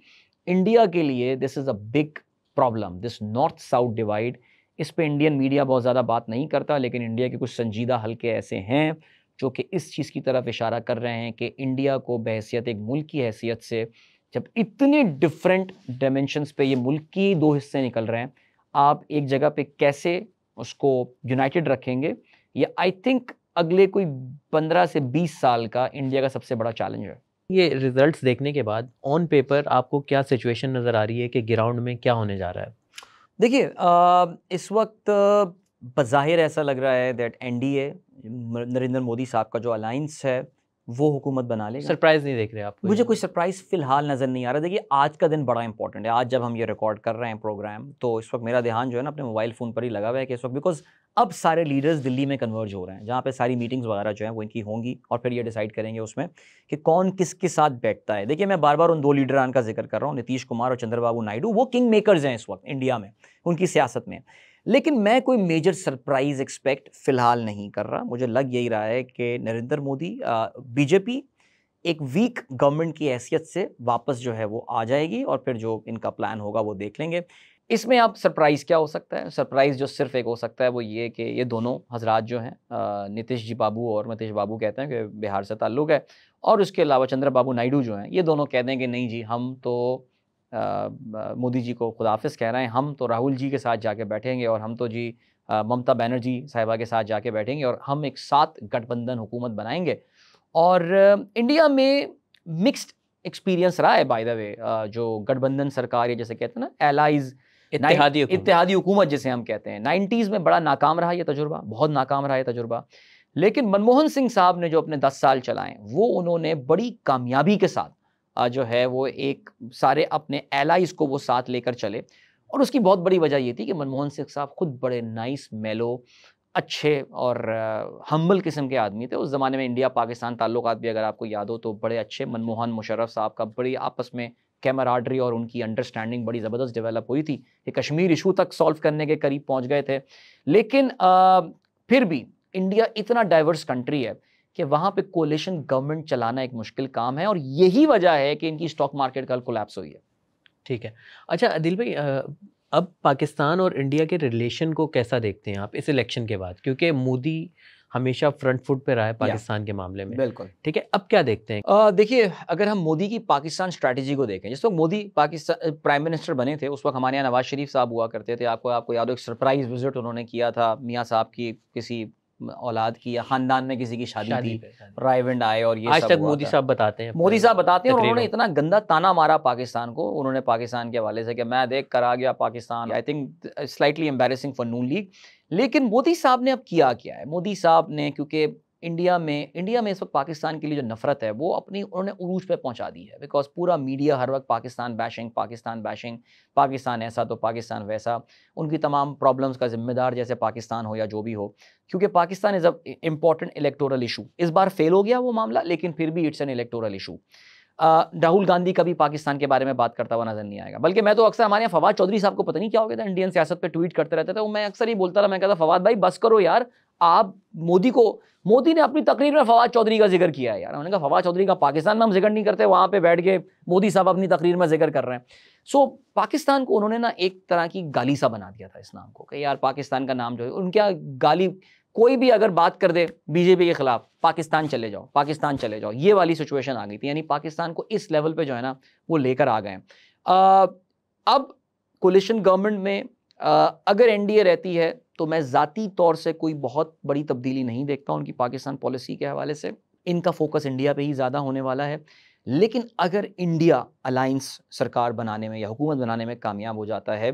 इंडिया के लिए this is a big problem, this north south divide. इस पे इंडियन मीडिया बहुत ज़्यादा बात नहीं करता, लेकिन इंडिया के कुछ संजीदा हलके ऐसे हैं जो कि इस चीज़ की तरफ इशारा कर रहे हैं कि इंडिया को बहैसियत एक मुल्क की हैसियत से, जब इतने डिफरेंट डायमेंशंस पे ये मुल्क की दो हिस्से निकल रहे हैं, आप एक जगह पे कैसे उसको यूनाइटेड रखेंगे? ये आई थिंक अगले कोई 15 से 20 साल का इंडिया का सबसे बड़ा चैलेंज है। ये रिजल्ट्स देखने के बाद ऑन पेपर आपको क्या सिचुएशन नज़र आ रही है कि ग्राउंड में क्या होने जा रहा है? देखिए, इस वक्त बज़ाहिर ऐसा लग रहा है दैट एनडीए नरेंद्र मोदी साहब का जो अलायंस है वो हुकूमत बना लेगा। सरप्राइज नहीं देख रहे आप? मुझे कोई सरप्राइज फिलहाल नज़र नहीं आ रहा। देखिए, आज का दिन बड़ा इंपॉर्टेंट है। आज जब हम ये रिकॉर्ड कर रहे हैं प्रोग्राम, तो इस वक्त मेरा ध्यान जो है ना अपने मोबाइल फ़ोन पर ही लगा हुआ है कि इस वक्त, बिकॉज अब सारे लीडर्स दिल्ली में कन्वर्ज हो रहे हैं, जहाँ पे सारी मीटिंग्स वगैरह जो हैं वो इनकी होंगी, और फिर ये डिसाइड करेंगे उसमें कि कौन किसके साथ बैठता है। देखिए, मैं बार बार उन दो लीडरान का जिक्र कर रहा हूँ, नीतीश कुमार और चंद्रबाबू नायडू। वो किंग मेकर्स हैं इस वक्त इंडिया में, उनकी सियासत में। लेकिन मैं कोई मेजर सरप्राइज एक्सपेक्ट फिलहाल नहीं कर रहा। मुझे लग यही रहा है कि नरेंद्र मोदी, बीजेपी एक वीक गवर्नमेंट की हैसियत से वापस जो है वो आ जाएगी, और फिर जो इनका प्लान होगा वो देख लेंगे। इसमें आप सरप्राइज़ क्या हो सकता है? सरप्राइज़ जो सिर्फ एक हो सकता है वो ये कि ये दोनों हजरात जो हैं, नीतीश जी बाबू और मतीश बाबू, कहते हैं कि बिहार से ताल्लुक़ है, और उसके अलावा चंद्रबाबू नायडू जो हैं, ये दोनों कहते हैं कि नहीं जी, हम तो मोदी जी को खुदाफिज़ कह रहे हैं, हम तो राहुल जी के साथ जाके बैठेंगे, और हम तो जी ममता बनर्जी साहिबा के साथ जाके बैठेंगे, और हम एक साथ गठबंधन हुकूमत बनाएंगे। और इंडिया में मिक्स्ड एक्सपीरियंस रहा है बाय द वे, जो गठबंधन सरकार, या जैसे कहते हैं ना एलाइज, इत्तेहादी हुकूमत जिसे हम कहते हैं, 90s में बड़ा नाकाम रहा ये तजुर्बा, बहुत नाकाम रहा ये तजुर्बा। लेकिन मनमोहन सिंह साहब ने जो अपने 10 साल चलाए, वो उन्होंने बड़ी कामयाबी के साथ जो है वो एक सारे अपने एलाइज को वो साथ लेकर चले। और उसकी बहुत बड़ी वजह ये थी कि मनमोहन सिंह साहब खुद बड़े नाइस, मेलो, अच्छे और हम्बल किस्म के आदमी थे। उस ज़माने में इंडिया पाकिस्तान ताल्लुकात भी अगर आपको याद हो तो बड़े अच्छे, मनमोहन मुशर्रफ साहब का बड़ी आपस में कैमराडरी और उनकी अंडरस्टैंडिंग बड़ी ज़बरदस्त डेवलप हुई थी कि कश्मीर इशू तक सॉल्व करने के करीब पहुंच गए थे। लेकिन फिर भी इंडिया इतना डाइवर्स कंट्री है कि वहाँ पे कोलिशन गवर्नमेंट चलाना एक मुश्किल काम है, और यही वजह है कि इनकी स्टॉक मार्केट कल कोलैप्स हुई है। ठीक है। अच्छा आदिल भाई, अब पाकिस्तान और इंडिया के रिलेशन को कैसा देखते हैं आप इस इलेक्शन के बाद? क्योंकि मोदी हमेशा फ्रंट फुट पे रहा है पाकिस्तान के मामले में। बिल्कुल। ठीक है, अब क्या देखते हैं? देखिए, अगर हम मोदी की पाकिस्तान स्ट्रैटेजी को देखें, जिस वक्त मोदी पाकिस्तान प्राइम मिनिस्टर बने थे, उस वक्त हमारे यहाँ नवाज शरीफ साहब हुआ करते थे। आपको याद हो, एक सरप्राइज विजिट उन्होंने किया था मियाँ साहब की किसी औलाद की या खानदान में किसी की शादी थी, रायविंड आए, और ये आज सब तक मोदी साहब बताते हैं और उन्होंने इतना गंदा ताना मारा पाकिस्तान को, उन्होंने पाकिस्तान के हवाले से कि मैं देख कर आ गया Pakistan. I think slightly embarrassing for Noon league. लेकिन मोदी साहब ने अब किया क्या है? मोदी साहब ने, क्योंकि इंडिया में इस वक्त पाकिस्तान के लिए जो नफरत है वो उन्होंने उरूज पे पहुंचा दी है, बिकॉज पूरा मीडिया हर वक्त पाकिस्तान बैशिंग, पाकिस्तान ऐसा तो पाकिस्तान वैसा, उनकी तमाम प्रॉब्लम्स का जिम्मेदार जैसे पाकिस्तान हो या जो भी हो, क्योंकि Pakistan is a important electoral issue. इस बार फेल हो गया वो मामला, लेकिन फिर भी it's an electoral issue. Rahul Gandhi कभी पाकिस्तान के बारे में बात करता हुआ नजर नहीं आएगा। बल्कि मैं तो अक्सर, हमारे यहाँ फवाद चौधरी साहब को पता नहीं क्या हो गया था, इंडियन सियासत पे ट्वीट करते रहते थे, वो मैं अक्सर ही बोलता रहा, मैं कहता फवाद भाई बस करो यार, आप मोदी ने अपनी तकरीर में फवाद चौधरी का जिक्र किया है यार। उन्होंने कहा फवाद चौधरी का पाकिस्तान में हम जिक्र नहीं करते, वहाँ पे बैठ के मोदी साहब अपनी तकरीर में जिक्र कर रहे हैं। सो पाकिस्तान को उन्होंने ना एक तरह की गाली सा बना दिया था इस नाम को, कि यार पाकिस्तान का नाम जो है, उनके गाली, कोई भी अगर बात कर दे बीजेपी के खिलाफ, पाकिस्तान चले जाओ, ये वाली सिचुएशन आ गई थी। यानी पाकिस्तान को इस लेवल पे जो है ना वो लेकर आ गए। अब कोलिशन गवर्नमेंट में अगर एनडीए रहती है तो मैं ज़ाती तौर से कोई बहुत बड़ी तब्दीली नहीं देखता उनकी पाकिस्तान पॉलिसी के हवाले से। इनका फोकस इंडिया पे ही ज़्यादा होने वाला है। लेकिन अगर इंडिया अलायंस सरकार बनाने में या हुकूमत बनाने में कामयाब हो जाता है,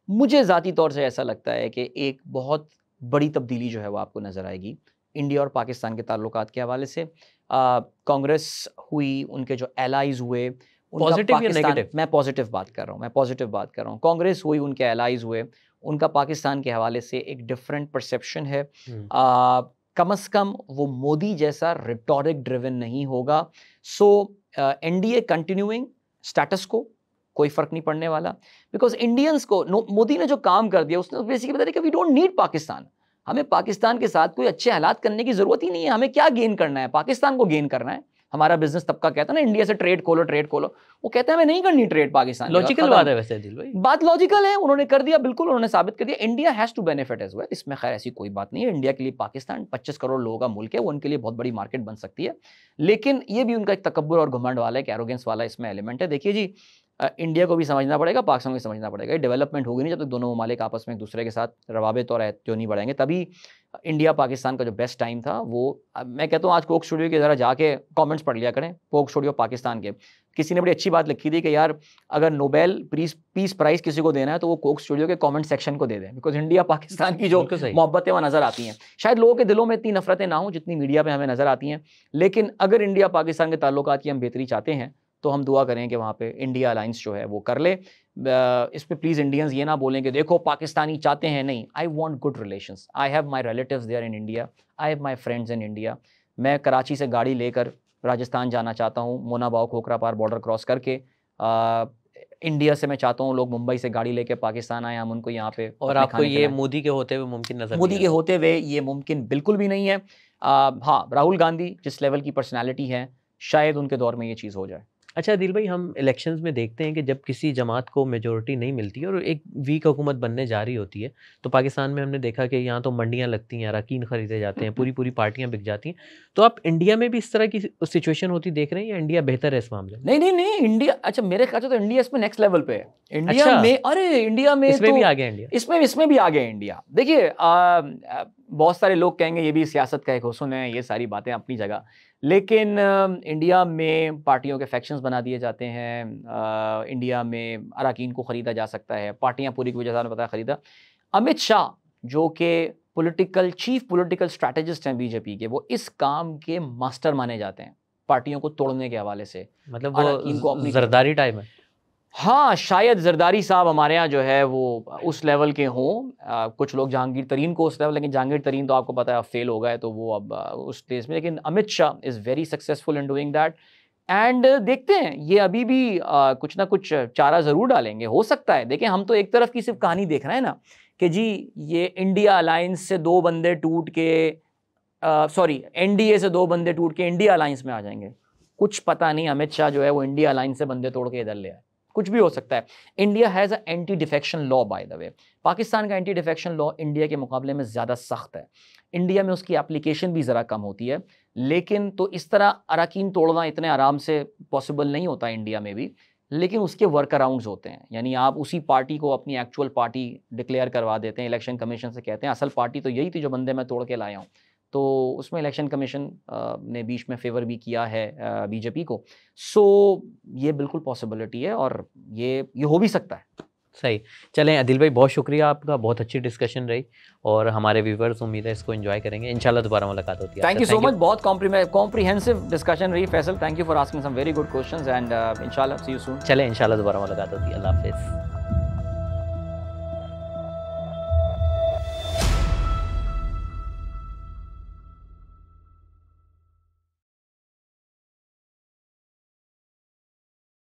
मुझे ज़ाती तौर से ऐसा लगता है कि एक बहुत बड़ी तब्दीली जो है वो आपको नज़र आएगी इंडिया और पाकिस्तान के ताल्लुकात के हवाले से। कांग्रेस हुई, उनके जो एलाइज हुए, उनका पॉजिटिव या पाकिस्तान, नेगेटिव? मैं पॉजिटिव बात कर रहा हूँ, कांग्रेस हुई, उनके एलाइज हुए, उनका पाकिस्तान के हवाले से एक डिफरेंट परसेप्शन है। कम अज़ कम वो मोदी जैसा रिटोरिक ड्रिवन नहीं होगा। सो एनडीए कंटिन्यूइंग स्टेटस को, कोई फ़र्क नहीं पड़ने वाला, बिकॉज इंडियंस को मोदी ने जो काम कर दिया उसने बेसिकली बता दिया कि वी डोंट नीड पाकिस्तान, हमें पाकिस्तान के साथ कोई अच्छे हालात करने की ज़रूरत ही नहीं है, हमें क्या गेन करना है, पाकिस्तान को गेन करना है। हमारा बिजनेस तबका कहता है ना इंडिया से ट्रेड खोलो, वो कहते हैं हमें नहीं करनी ट्रेड पाकिस्तान। लॉजिकल बात है वैसे दिल भाई, बात लॉजिकल है, उन्होंने कर दिया, बिल्कुल उन्होंने साबित कर दिया India has to benefit as well. इसमें खैर ऐसी कोई बात नहीं है, इंडिया के लिए पाकिस्तान 25 करोड़ लोगों का मुल्क है, वो उनके लिए बहुत बड़ी मार्केट बन सकती है। लेकिन ये भी उनका एक तकब्बुर और घमंड वाला एक एरोगेंस वाला इसमें एलिमेंट है। देखिए जी, इंडिया को भी समझना पड़ेगा, पाकिस्तान को भी समझना पड़ेगा, ये डेवलपमेंट होगी नहीं जब तक दोनों ममालिक आपस में एक दूसरे के साथ रवाबित और जो नहीं बढ़ाएंगे। तभी इंडिया पाकिस्तान का जो बेस्ट टाइम था वो, मैं कहता हूँ आज कोक स्टूडियो के ज़रा जाके कमेंट्स पढ़ लिया करें, कोक स्टूडियो पाकिस्तान के, किसी ने बड़ी अच्छी बात लिखी थी कि यार अगर नोबेल पीस प्राइज़ किसी को देना है तो वो कोक स्टूडियो के कमेंट सेक्शन को दे दें, बिकॉज इंडिया पाकिस्तान की जो मोहब्बतें वहाँ नज़र आती हैं, शायद लोगों के दिलों में इतनी नफरतें ना हों जितनी मीडिया पे हमें नज़र आती हैं। लेकिन अगर इंडिया पाकिस्तान के ताल्लुकात की हम बेहतरी चाहते हैं तो हम दुआ करें कि वहाँ पे इंडिया अलायंस जो है वो कर ले। इस पे प्लीज़ इंडियंस ये ना बोलें कि देखो पाकिस्तानी चाहते हैं, नहीं, I want good relations, I have my relatives there in India, I have my friends in India. मैं कराची से गाड़ी लेकर राजस्थान जाना चाहता हूँ, Monabao Khokhrapar border cross करके। इंडिया से मैं चाहता हूँ लोग मुंबई से गाड़ी लेके पाकिस्तान आए, हम उनको यहाँ पे। और आपको ये मोदी के होते हुए मुमकिन नजर? मोदी के होते हुए ये मुमकिन बिल्कुल भी नहीं है। हाँ, राहुल गांधी जिस लेवल की पर्सनैलिटी है, शायद उनके दौर में ये चीज़ हो जाए। अच्छा दिल भाई, हम इलेक्शंस में देखते हैं कि जब किसी जमात को मेजोरिटी नहीं मिलती है और एक वीक हुकूमत बनने जा रही होती है, तो पाकिस्तान में हमने देखा कि यहाँ तो मंडियाँ लगती हैं, अराकीन खरीदे जाते हैं, पूरी पार्टियाँ बिक जाती हैं। तो आप इंडिया में भी इस तरह की सिचुएशन होती देख रहे हैं या इंडिया बेहतर है इस मामले में? नहीं, इंडिया, अच्छा मेरे ख्याल से तो इंडिया इसमें नेक्स्ट लेवल पे है। इंडिया में, अरे इंडिया में इसमें तो भी आ गया इंडिया, इसमें भी आ गया इंडिया। देखिए, बहुत सारे लोग कहेंगे ये भी सियासत का एक हुस्न है, ये सारी बातें अपनी जगह, लेकिन इंडिया में पार्टियों के फैक्शंस बना दिए जाते हैं। इंडिया में अराकीन को ख़रीदा जा सकता है, पार्टियां पूरी की वजह से पता खरीदा। अमित शाह जो कि चीफ पॉलिटिकल स्ट्रैटेजिस्ट हैं बीजेपी के, वो इस काम के मास्टर माने जाते हैं पार्टियों को तोड़ने के हवाले से। मतलब वो जरदारी टाइम है। हाँ, शायद जरदारी साहब हमारे यहाँ जो है वो उस लेवल के हों। कुछ लोग जहांगीर तरीन को उस लेवल, लेकिन जहांगीर तरीन तो आपको पता है अब फेल हो गए, तो वो अब उस देश में। लेकिन Amit Shah is very successful in doing that. And देखते हैं ये अभी भी कुछ ना कुछ चारा ज़रूर डालेंगे, हो सकता है। देखें, हम तो एक तरफ की सिर्फ कहानी देख रहे हैं ना कि जी ये इंडिया अलायंस से 2 बंदे टूट के, एनडीए से 2 बंदे टूट के इंडिया अलायंस में आ जाएंगे। कुछ पता नहीं अमित शाह जो है वो इंडिया अलायंस से बंदे तोड़ के इधर ले आए, कुछ भी हो सकता है। India has a anti defection law, bye the वे। पाकिस्तान का एंटी डिफेक्शन लॉ इंडिया के मुकाबले में ज़्यादा सख्त है। इंडिया में उसकी एप्लीकेशन भी ज़रा कम होती है, लेकिन तो इस तरह अराकीन तोड़ना इतने आराम से पॉसिबल नहीं होता इंडिया में भी, लेकिन उसके वर्क अराउंड्स होते हैं। यानी आप उसी पार्टी को अपनी एक्चुअल पार्टी डिक्लेयर करवा देते हैं, इलेक्शन कमीशन से कहते हैं असल पार्टी तो यही थी जो बंदे मैं तोड़ के लाया हूँ। तो उसमें इलेक्शन कमीशन ने बीच में फेवर भी किया है बीजेपी को। सो ये बिल्कुल पॉसिबिलिटी है और ये हो भी सकता है। सही। चलें आदिल भाई, बहुत शुक्रिया आपका, बहुत अच्छी डिस्कशन रही और हमारे व्यूवर्स उम्मीद है इसको एंजॉय करेंगे। इंशाल्लाह दोबारा मुलाकात होती है। थैंक यू सो मच, बहुत कॉम्प्रिहेंसिव डिस्कशन रही Faisal. Thank you for asking some very good questions and इंशाल्लाह सी यू सून। चलें, इंशाल्लाह दोबारा मुलाकात होती है। अल्लाह हाफिज़।